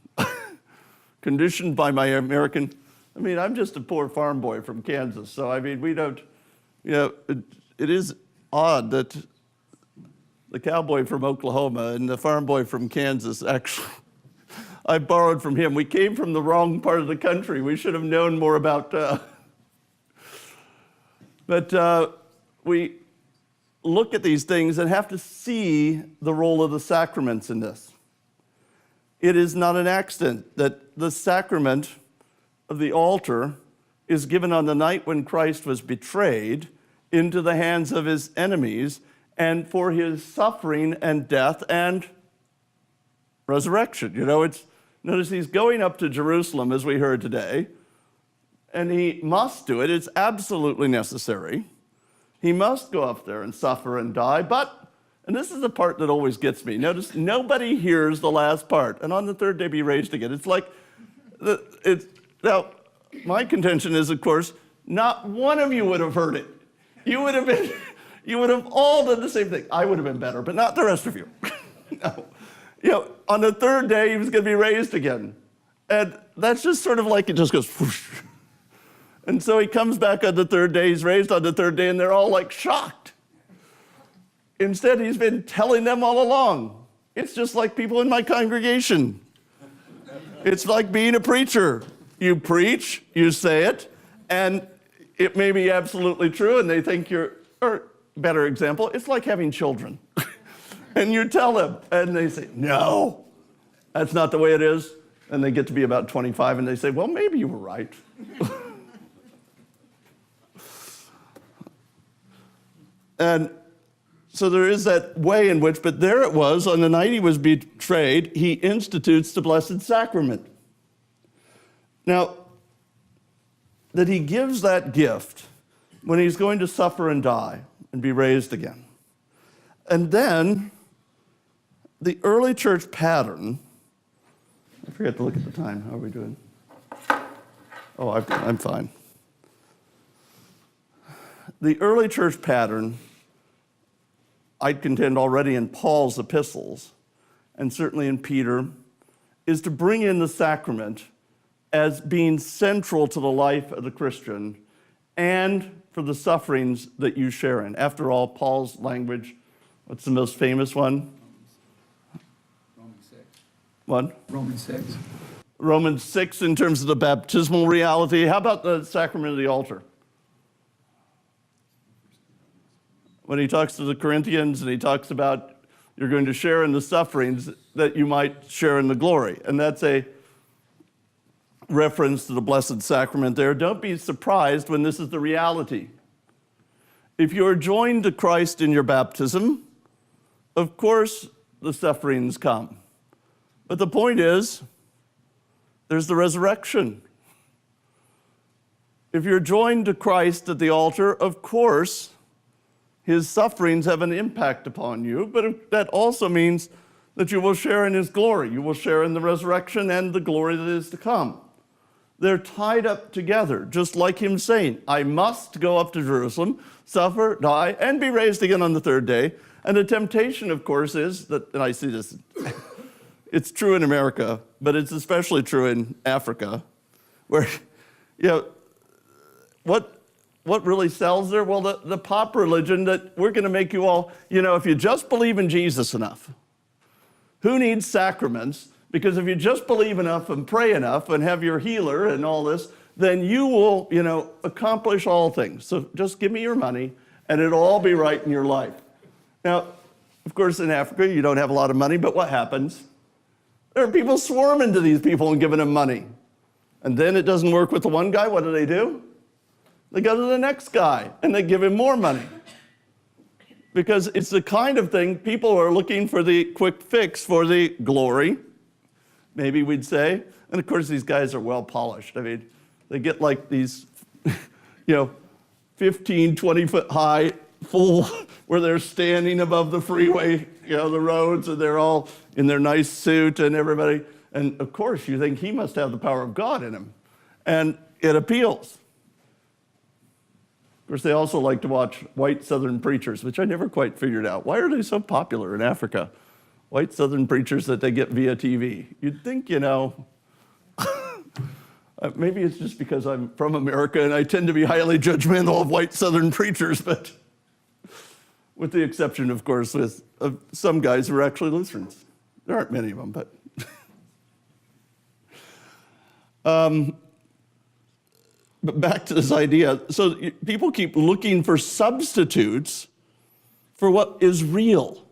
Speaker 1: Conditioned by my American, I'm just a poor farm boy from Kansas. So, we don't, it is odd that the cowboy from Oklahoma and the farm boy from Kansas, actually, I borrowed from him. We came from the wrong part of the country. We should have known more about, but we look at these things and have to see the role of the sacraments in this. It is not an accident that the sacrament of the altar is given on the night when Christ was betrayed into the hands of his enemies and for his suffering and death and resurrection. Notice he's going up to Jerusalem, as we heard today, and he must do it. It's absolutely necessary. He must go up there and suffer and die, but, and this is the part that always gets me, notice nobody hears the last part, and on the third day be raised again. It's like, now, my contention is, of course, not one of you would have heard it. You would have been, You would have all done the same thing. I would have been better, but not the rest of you. No. On the third day, he was going to be raised again. And that's just sort of like it just goes whoosh. And so he comes back on the third day, he's raised on the third day, and they're all like shocked. Instead, he's been telling them all along. It's just like people in my congregation. It's like being a preacher. You preach, you say it, and it may be absolutely true, and they think you're, or better example, it's like having children. And you tell them, and they say, no, that's not the way it is. And they get to be about 25, and they say, well, maybe you were right. And so there is that way in which, but there it was, on the night he was betrayed, he institutes the Blessed Sacrament. Now, that he gives that gift when he's going to suffer and die and be raised again. And then, the early church pattern, I forget to look at the time, how are we doing? Oh, I'm fine. The early church pattern, I'd contend already in Paul's epistles, and certainly in Peter, is to bring in the sacrament as being central to the life of the Christian and for the sufferings that you share in. After all, Paul's language, what's the most famous one?
Speaker 2: Romans 6.
Speaker 1: What?
Speaker 2: Romans 6.
Speaker 1: Romans 6 in terms of the baptismal reality. How about the sacrament of the altar? When he talks to the Corinthians and he talks about you're going to share in the sufferings that you might share in the glory. And that's a reference to the Blessed Sacrament there. Don't be surprised when this is the reality. If you are joined to Christ in your baptism, of course the sufferings come. But the point is, there's the resurrection. If you're joined to Christ at the altar, of course, his sufferings have an impact upon you, but that also means that you will share in his glory. You will share in the resurrection and the glory that is to come. They're tied up together, just like him saying, I must go up to Jerusalem, suffer, die, and be raised again on the third day. And the temptation, of course, is that, and I see this, it's true in America, but it's especially true in Africa, where, what really sells there? Well, the pop religion that we're going to make you all, if you just believe in Jesus enough, who needs sacraments? Because if you just believe enough and pray enough and have your healer and all this, then you will, accomplish all things. So just give me your money and it'll all be right in your life. Now, of course, in Africa, you don't have a lot of money, but what happens? There are people swarming to these people and giving them money. And then it doesn't work with the one guy. What do? They go to the next guy and they give him more money. Because it's the kind of thing people are looking for the quick fix for the glory, maybe we'd say. And of course, these guys are well polished. I mean, they get like these, 15, 20 foot high, full, where they're standing above the freeway, the roads, and they're all in their nice suit and everybody. And of course, you think he must have the power of God in him. And it appeals. Of course, they also like to watch white Southern preachers, which I never quite figured out. Why are they so popular in Africa? White Southern preachers that they get via TV. You'd think, maybe it's just because I'm from America and I tend to be highly judgmental of white Southern preachers, but with the exception, of course, of some guys who are actually Lutherans. There aren't many of them, but... But back to this idea. So people keep looking for substitutes for what is real.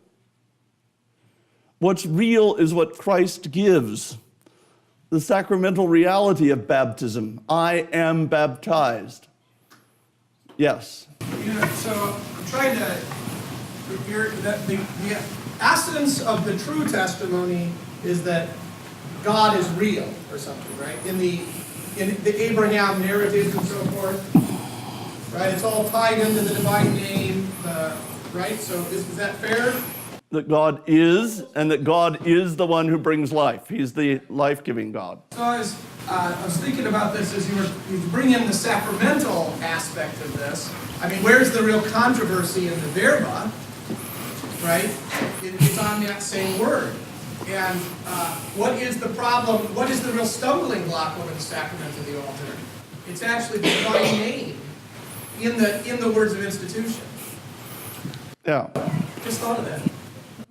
Speaker 1: What's real is what Christ gives. The sacramental reality of baptism. I am baptized. Yes?
Speaker 3: So I'm trying to... The essence of the true testimony is that God is real or something, right? In the Abraham narratives and so forth, right? It's all tied into the divine name, right? So is that fair?
Speaker 1: that God is, and that God is the one who brings life. He's the life-giving God.
Speaker 3: So I was thinking about this as you bring in the sacramental aspect of this. I mean, where's the real controversy in the verba, right? It's on that same word. And what is the problem? What is the real stumbling block over the sacrament of the altar? It's actually the divine name in the words of institution.
Speaker 1: Yeah.
Speaker 3: Just thought of that.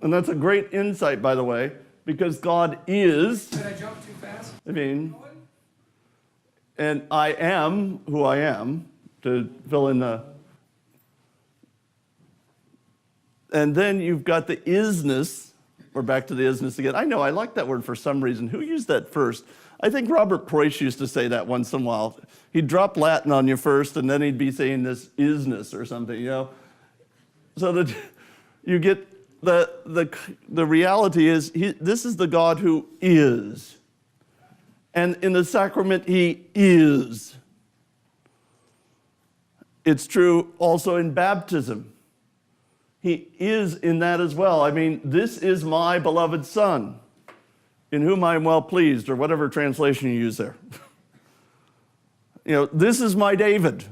Speaker 1: And that's a great insight, by the way, because God is,
Speaker 3: Did I jump too fast?
Speaker 1: I mean, and I am who I am, to fill in the... And then you've got the isness. We're back to the isness again. I know, I like that word for some reason. Who used that first? I think Robert Preuss used to say that once in a while. He'd drop Latin on you first, and then he'd be saying this isness or something, you know? So that you get the reality is, this is the God who is. And in the sacrament, he is. It's true also in baptism. He is in that as well. I mean, this is my beloved Son, in whom I am well pleased, or whatever translation you use there. You know, this is my David.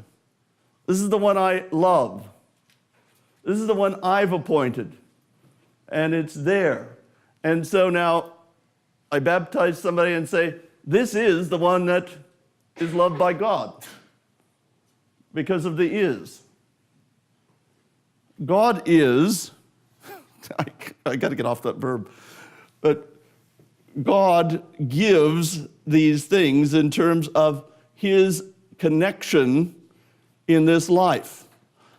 Speaker 1: This is the one I love. This is the one I've appointed. And it's there. And so now I baptize somebody and say, this is the one that is loved by God, because of the is. God is, I got to get off that verb, but God gives these things in terms of his connection in this life.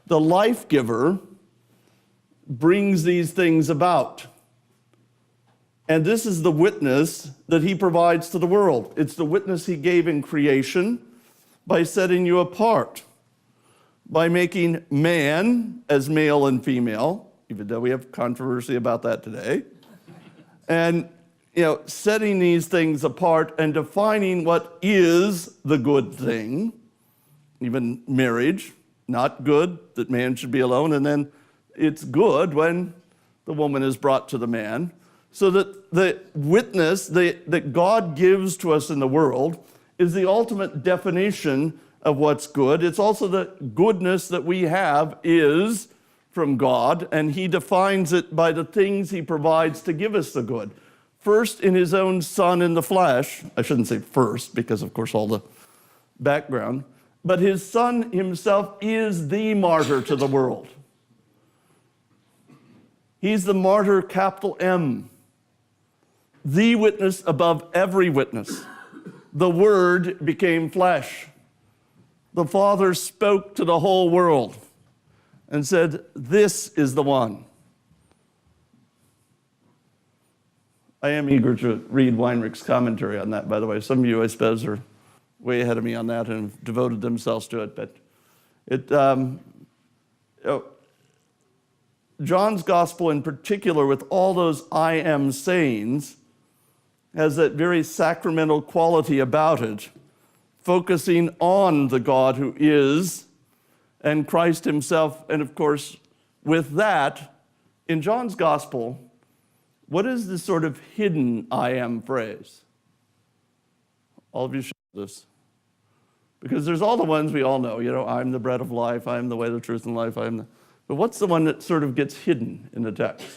Speaker 1: The life giver brings these things about. And this is the witness that he provides to the world. It's the witness he gave in creation by setting you apart, by making man as male and female, even though we have controversy about that today, and setting these things apart and defining what is the good thing, even marriage, not good that man should be alone, and then it's good when the woman is brought to the man, so that the witness that God gives to us in the world is the ultimate definition of what's good. It's also the goodness that we have is from God, and he defines it by the things he provides to give us the good. First, in his own Son in the flesh. I shouldn't say first, because of course all the background, but his Son himself is the martyr to the world. He's the martyr, capital M, the witness above every witness. The Word became flesh. The Father spoke to the whole world and said, this is the one. I am eager to read Weinrich's commentary on that, by the way. Some of you, I suppose, are way ahead of me on that and have devoted themselves to it. But John's gospel in particular, with all those I am sayings, has that very sacramental quality about it, focusing on the God who is, and Christ himself. And of course, with that, in John's gospel, what is this sort of hidden I am phrase? All of you should know this. Because there's all the ones we all know, I'm the bread of life, I am the way, the truth, and life, but what's the one that sort of gets hidden in the text?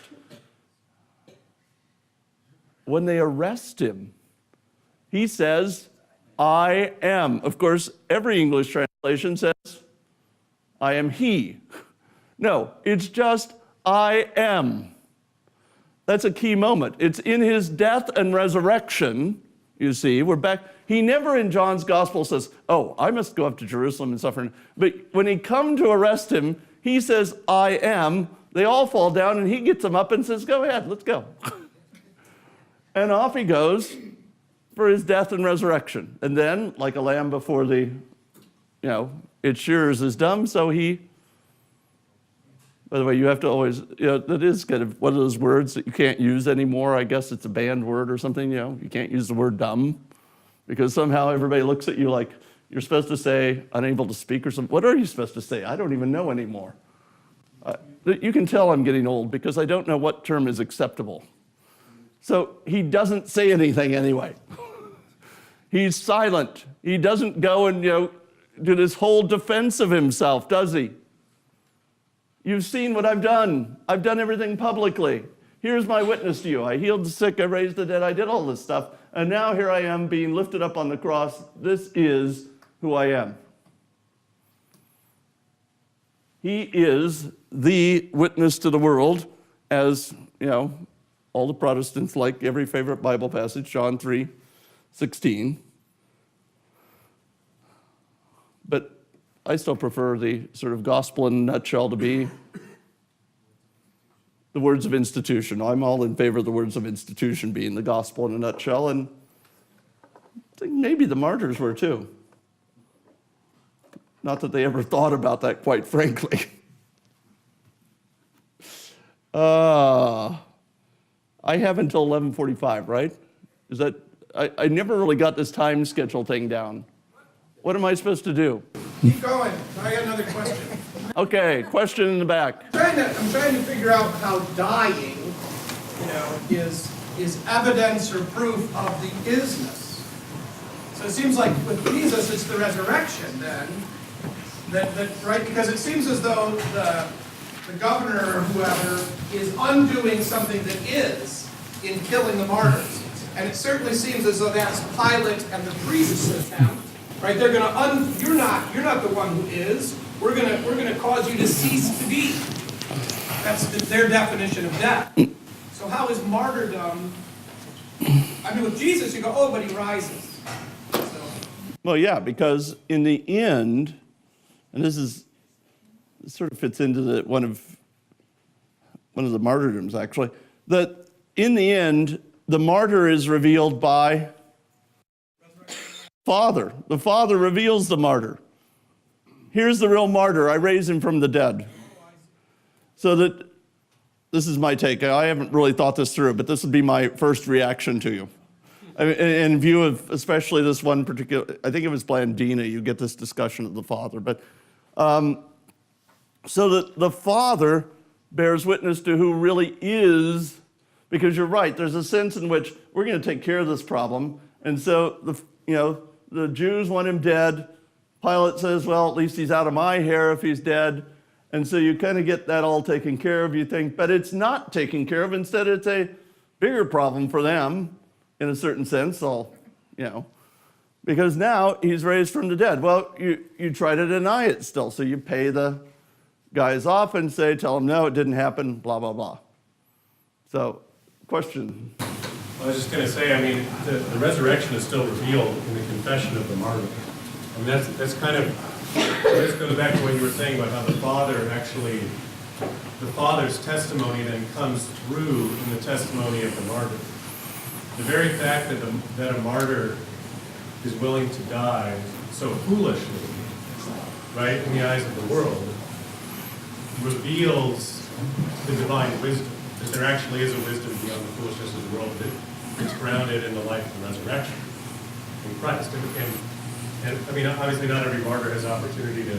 Speaker 1: When they arrest him, he says, I am. Of course, every English translation says, I am he. No, it's just, I am. That's a key moment. It's in his death and resurrection, you see. We're back. He never in John's gospel says, oh, I must go up to Jerusalem and suffer. But when he come to arrest him, he says, I am. They all fall down, and he gets them up and says, go ahead, let's go. And off he goes for his death and resurrection. And then, like a lamb before the, its shearers is dumb, so he, by the way, you have to always, that is kind of one of those words that you can't use anymore. I guess it's a banned word or something, you can't use the word dumb, because somehow everybody looks at you like you're supposed to say unable to speak or something. What are you supposed to say? I don't even know anymore. You can tell I'm getting old because I don't know what term is acceptable. So he doesn't say anything anyway. He's silent. He doesn't go and do this whole defense of himself, does he? You've seen what I've done. I've done everything publicly. Here's my witness to you. I healed the sick, I raised the dead, I did all this stuff. And now here I am being lifted up on the cross. This is who I am. He is the witness to the world, as, all the Protestants like every favorite Bible passage, John 3:16. But I still prefer the sort of gospel in a nutshell to be the words of institution. I'm all in favor of the words of institution being the gospel in a nutshell, and I think maybe the martyrs were too. Not that they ever thought about that, quite frankly. I have until 11:45, right? Is that, I never really got this time schedule thing down. What am I supposed to do?
Speaker 3: Keep going. I got another question.
Speaker 1: Okay, question in the back.
Speaker 3: I'm trying to figure out how dying, is evidence or proof of the isness. So it seems like with Jesus, it's the resurrection then, right? Because it seems as though the governor or whoever is undoing something that is in killing the martyrs. And it certainly seems as though that's Pilate and the priests' attempt, right? They're going to you're not the one who is. We're gonna cause you to cease to be. That's their definition of death. So how is martyrdom? I mean, with Jesus, you go, oh, but he rises. So.
Speaker 1: Well, yeah, because in the end, and this sort of fits into one of the martyrdoms, actually, that in the end, the martyr is revealed by Father. The Father reveals the martyr. Here's the real martyr. I raise him from the dead. So that, this is my take. I haven't really thought this through, but this would be my first reaction to you. I mean, in view of especially this one particular, I think it was Blandina, you get this discussion of the Father. But so that the Father bears witness to who really is, because you're right, there's a sense in which we're going to take care of this problem. And so the Jews want him dead. Pilate says, well, at least he's out of my hair if he's dead. And so you kind of get that all taken care of, you think, but it's not taken care of. Instead, it's a bigger problem for them, in a certain sense, because now he's raised from the dead. Well, you try to deny it still, so you pay the guys off and tell them, no, it didn't happen, blah, blah, blah. So, question?
Speaker 7: I was just going to say, I mean, the resurrection is still revealed in the confession of the martyr. I mean, that's kind of, this goes back to what you were saying about how the Father's testimony then comes through in the testimony of the martyr. The very fact that a martyr is willing to die so foolishly, right, in the eyes of the world, reveals the divine wisdom, that there actually is a wisdom beyond the foolishness of the world that is grounded in the life and resurrection in Christ. And I mean, obviously not every martyr has opportunity to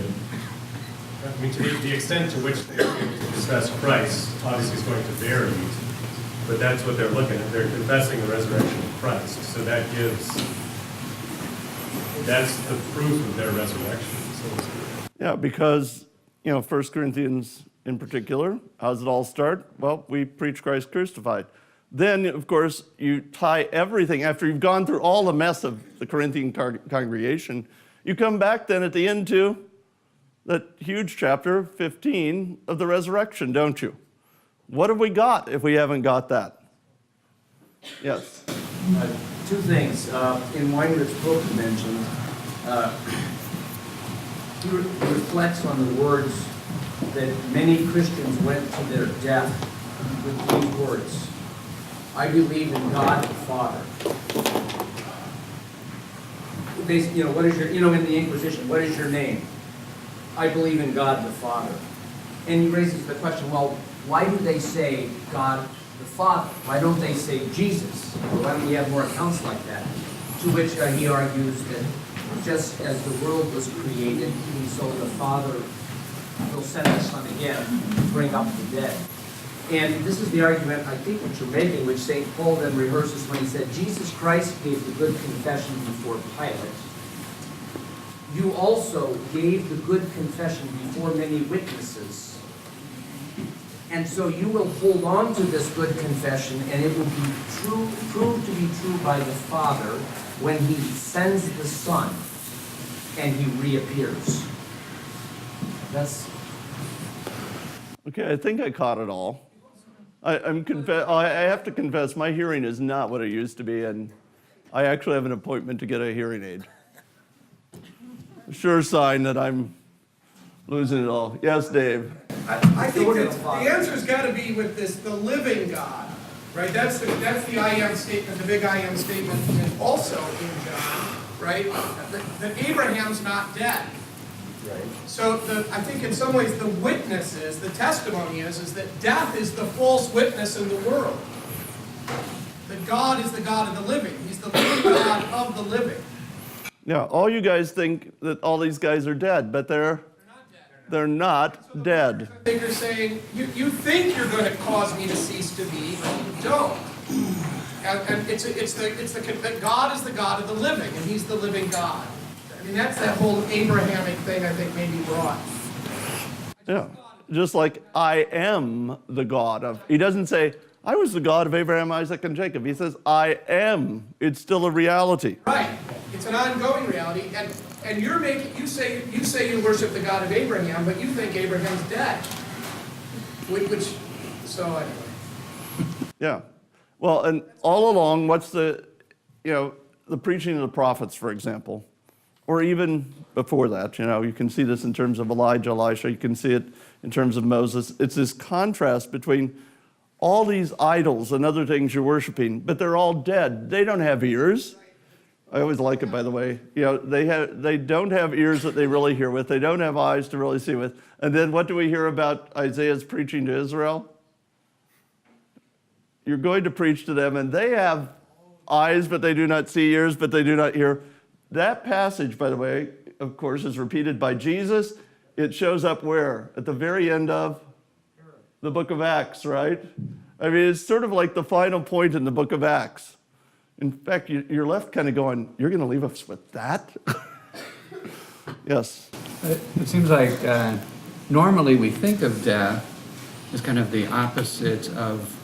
Speaker 7: the extent to which they're able to discuss Christ, obviously is going to vary, but that's what they're looking at. They're confessing the resurrection of Christ. So that's the proof of their resurrection.
Speaker 1: Yeah, because, 1 Corinthians in particular, how does it all start? Well, we preach Christ crucified. Then, of course, you tie everything, after you've gone through all the mess of the Corinthian congregation, you come back then at the end to that huge chapter 15 of the resurrection, don't you? What have we got if we haven't got that? Yes?
Speaker 5: Two things. In Weinberg's book you mentioned, he reflects on the words that many Christians went to their death with these words: I believe in God the Father. What is your, in the Inquisition, what is your name? I believe in God the Father. And he raises the question, well, why do they say God the Father? Why don't they say Jesus? Or why don't we have more accounts like that? To which he argues that just as the world was created, so the Father will send the Son again to bring up the dead. And this is the argument, I think, which you're making, which St. Paul then rehearses when he said, Jesus Christ gave the good confession before Pilate. You also gave the good confession before many witnesses. And so you will hold on to this good confession, and it will be true, proved to be true by the Father when he sends the Son and he reappears. That's...
Speaker 1: Okay, I think I caught it all. I have to confess, my hearing is not what it used to be, and I actually have an appointment to get a hearing aid. Sure sign that I'm losing it all. Yes, Dave.
Speaker 3: I think that the answer's got to be with this, the living God, right? That's the I am statement, the big I am statement, and also in John, right? That Abraham's not dead.
Speaker 5: right.
Speaker 3: So I think in some ways the witness is, the testimony is that death is the false witness in the world. That God is the God of the living. He's the living God of the living.
Speaker 1: Yeah, all you guys think that all these guys are dead, but they're not dead.
Speaker 3: I think you're saying, you think you're going to cause me to cease to be, but you don't. And it's that God is the God of the living, and He's the living God. I mean, that's that whole Abrahamic thing I think maybe brought.
Speaker 1: Yeah, just like I am the God of. He doesn't say, I was the God of Abraham, Isaac, and Jacob. He says, I am. It's still a reality.
Speaker 3: Right. It's an ongoing reality, and you say you worship the God of Abraham, but you think Abraham's dead. So anyway.
Speaker 1: Yeah. Well, and all along, what's the preaching of the prophets, for example, or even before that, you can see this in terms of Elijah, Elisha, you can see it in terms of Moses. It's this contrast between all these idols and other things you're worshiping, but they're all dead. They don't have ears. I always like it, by the way. They don't have ears that they really hear with. They don't have eyes to really see with. And then what do we hear about Isaiah's preaching to Israel? You're going to preach to them, and they have eyes, but they do not see, ears, but they do not hear. That passage, by the way, of course, is repeated by Jesus. It shows up where? At the very end of the book of Acts, right? I mean, it's sort of like the final point in the book of Acts. In fact, you're left kind of going, you're going to leave us with that? Yes.
Speaker 2: It seems like normally we think of death as kind of the opposite of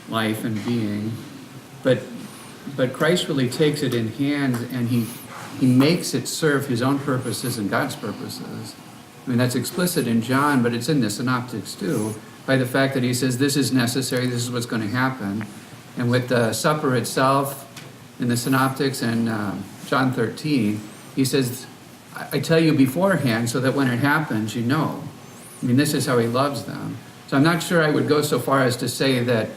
Speaker 2: life and being, but Christ really takes it in hand and he makes it serve his own purposes and God's purposes. I mean, that's explicit in John, but it's in the synoptics too, by the fact that he says this is necessary, this is what's going to happen. And with the supper itself in the synoptics and John 13, he says, I tell you beforehand so that when it happens, you know. I mean, this is how he loves them. So I'm not sure I would go so far as to say that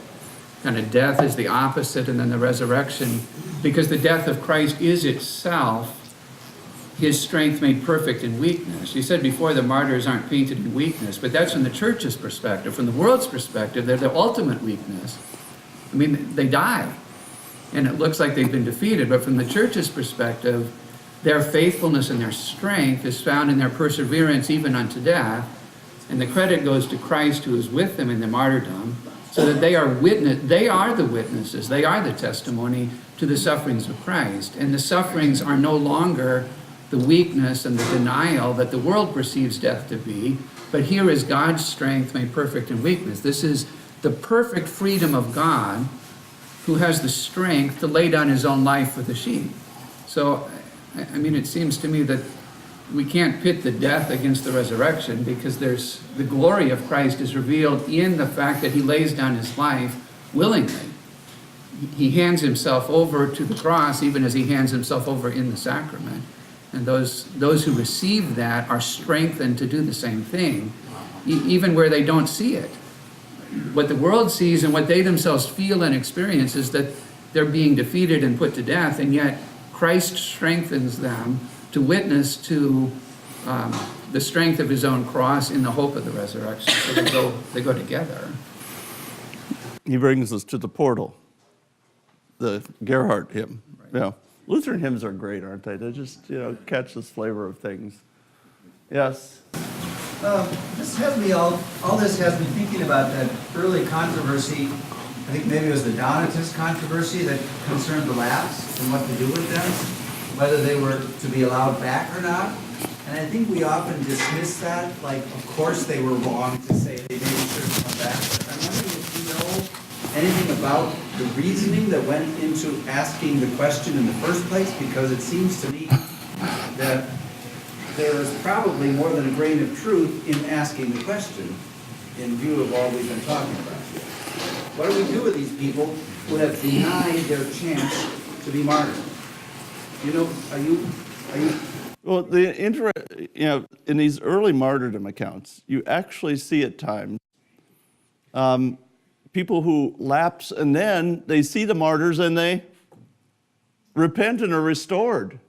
Speaker 2: kind of death is the opposite and then the resurrection, because the death of Christ is itself his strength made perfect in weakness. You said before the martyrs aren't painted in weakness, but that's from the church's perspective. From the world's perspective, they're the ultimate weakness. I mean, they die, and it looks like they've been defeated, but from the church's perspective, their faithfulness and their strength is found in their perseverance even unto death, and the credit goes to Christ who is with them in the martyrdom, so that they are the witnesses, they are the testimony to the sufferings of Christ. And the sufferings are no longer the weakness and the denial that the world perceives death to be, but here is God's strength made perfect in weakness. This is the perfect freedom of God who has the strength to lay down his own life for the sheep. So, I mean, it seems to me that we can't pit the death against the resurrection, because there's the glory of Christ is revealed in the fact that he lays down his life willingly. He hands himself over to the cross even as he hands himself over in the sacrament. And those who receive that are strengthened to do the same thing, even where they don't see it. What the world sees and what they themselves feel and experience is that they're being defeated and put to death, and yet Christ strengthens them to witness to the strength of his own cross in the hope of the resurrection. So they go together.
Speaker 1: He brings us to the portal, the Gerhardt hymn. Right. Yeah. Lutheran hymns are great, aren't they? They just, catch this flavor of things. Yes?
Speaker 8: This has me all this has me thinking about that early controversy. I think maybe it was the Donatist controversy that concerned the lapsed and what to do with them, whether they were to be allowed back or not. And I think we often dismiss that, like, of course they were wrong to say they maybe shouldn't come back. But I'm wondering if you know anything about the reasoning that went into asking the question in the first place, because it seems to me that there is probably more than a grain of truth in asking the question in view of all we've been talking about here. What do we do with these people who have denied their chance to be martyred? You know, are you?
Speaker 1: Well, in these early martyrdom accounts, you actually see at times people who lapse and then they see the martyrs and they repent and are restored.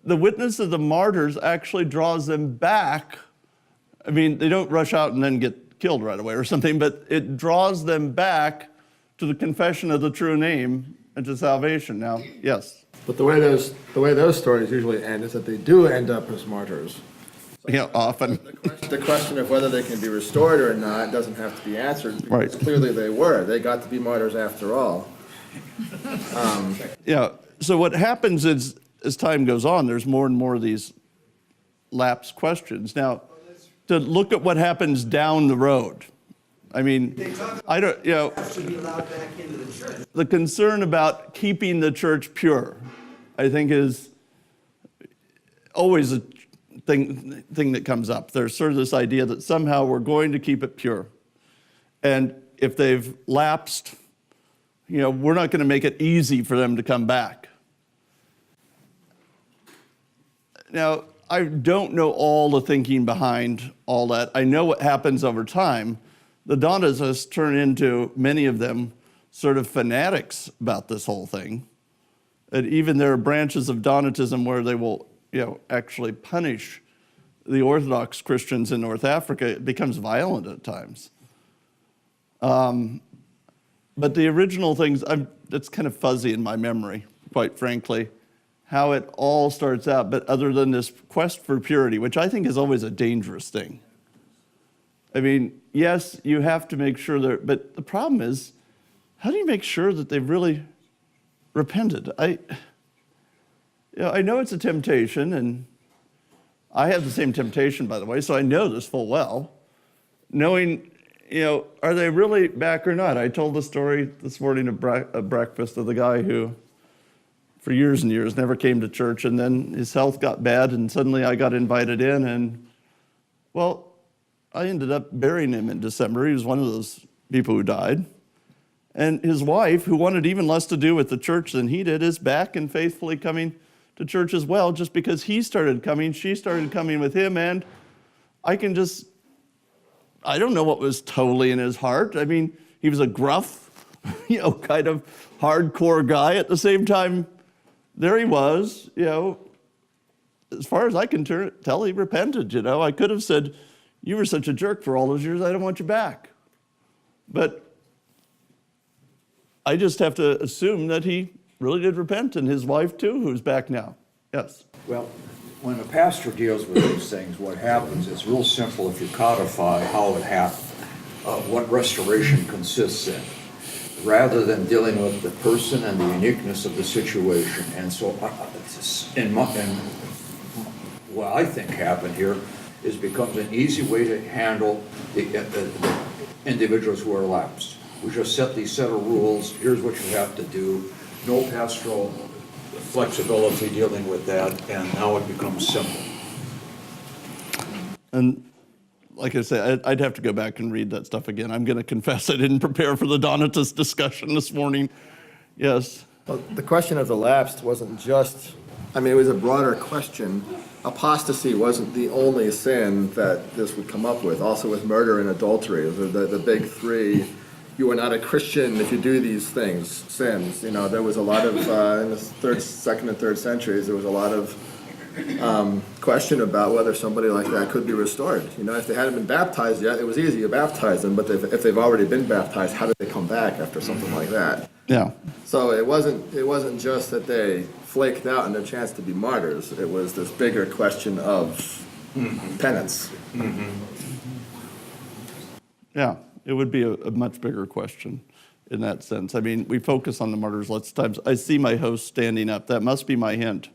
Speaker 1: The witness of the martyrs actually draws them back. I mean, they don't rush out and then get killed right away or something, but it draws them back to the confession of the true name and to salvation. Now, yes.
Speaker 6: But the way those stories usually end is that they do end up as martyrs.
Speaker 1: Yeah, often.
Speaker 6: The question of whether they can be restored or not doesn't have to be answered, because
Speaker 1: Right.
Speaker 6: clearly they were. They got to be martyrs after all.
Speaker 1: Yeah, so what happens is, as time goes on, there's more and more of these lapse questions. Now, to look at what happens down the road, I mean, I don't,
Speaker 8: Should be allowed back into the church.
Speaker 1: the concern about keeping the church pure, I think, is always a thing that comes up. There's sort of this idea that somehow we're going to keep it pure. And if they've lapsed, we're not going to make it easy for them to come back. Now, I don't know all the thinking behind all that. I know what happens over time. The Donatists turn into, many of them, sort of fanatics about this whole thing. And even there are branches of Donatism where they will, actually punish the Orthodox Christians in North Africa. It becomes violent at times. But the original things, it's kind of fuzzy in my memory, quite frankly, how it all starts out. But other than this quest for purity, which I think is always a dangerous thing. I mean, yes, you have to make sure but the problem is, how do you make sure that they've really repented? I know it's a temptation, and I have the same temptation, by the way, so I know this full well. Knowing, are they really back or not? I told the story this morning at breakfast of the guy who, for years and years, never came to church, and then his health got bad, and suddenly I got invited in, and, well, I ended up burying him in December. He was one of those people who died. And his wife, who wanted even less to do with the church than he did, is back and faithfully coming to church as well. Just because he started coming, she started coming with him, and I don't know what was totally in his heart. I mean, he was a gruff, kind of hardcore guy. At the same time, there he was, as far as I can tell, he repented, I could have said, you were such a jerk for all those years, I don't want you back. But I just have to assume that he really did repent, and his wife too, who's back now. Yes?
Speaker 9: Well, when a pastor deals with these things, what happens is real simple if you codify how it happened, what restoration consists in, rather than dealing with the person and the uniqueness of the situation. And so, what I think happened here is becomes an easy way to handle the individuals who are lapsed. We just set these set of rules, here's what you have to do, no pastoral flexibility dealing with that, and now it becomes simple.
Speaker 1: And like I say, I'd have to go back and read that stuff again. I'm going to confess I didn't prepare for the Donatist discussion this morning. Yes?
Speaker 6: Well, the question of the lapsed wasn't just, it was a broader question. Apostasy wasn't the only sin that this would come up with. Also with murder and adultery, the big three. You are not a Christian if you do these things, sins. There was a lot of, in the second and third centuries, there was a lot of question about whether somebody like that could be restored. If they hadn't been baptized yet, it was easy to baptize them, but if they've already been baptized, how did they come back after something like that?
Speaker 1: Yeah.
Speaker 6: So it wasn't just that they flaked out on their chance to be martyrs. It was this bigger question of penance.
Speaker 1: Yeah, it would be a much bigger question in that sense. I mean, we focus on the martyrs lots of times. I see my host standing up. That must be my hint.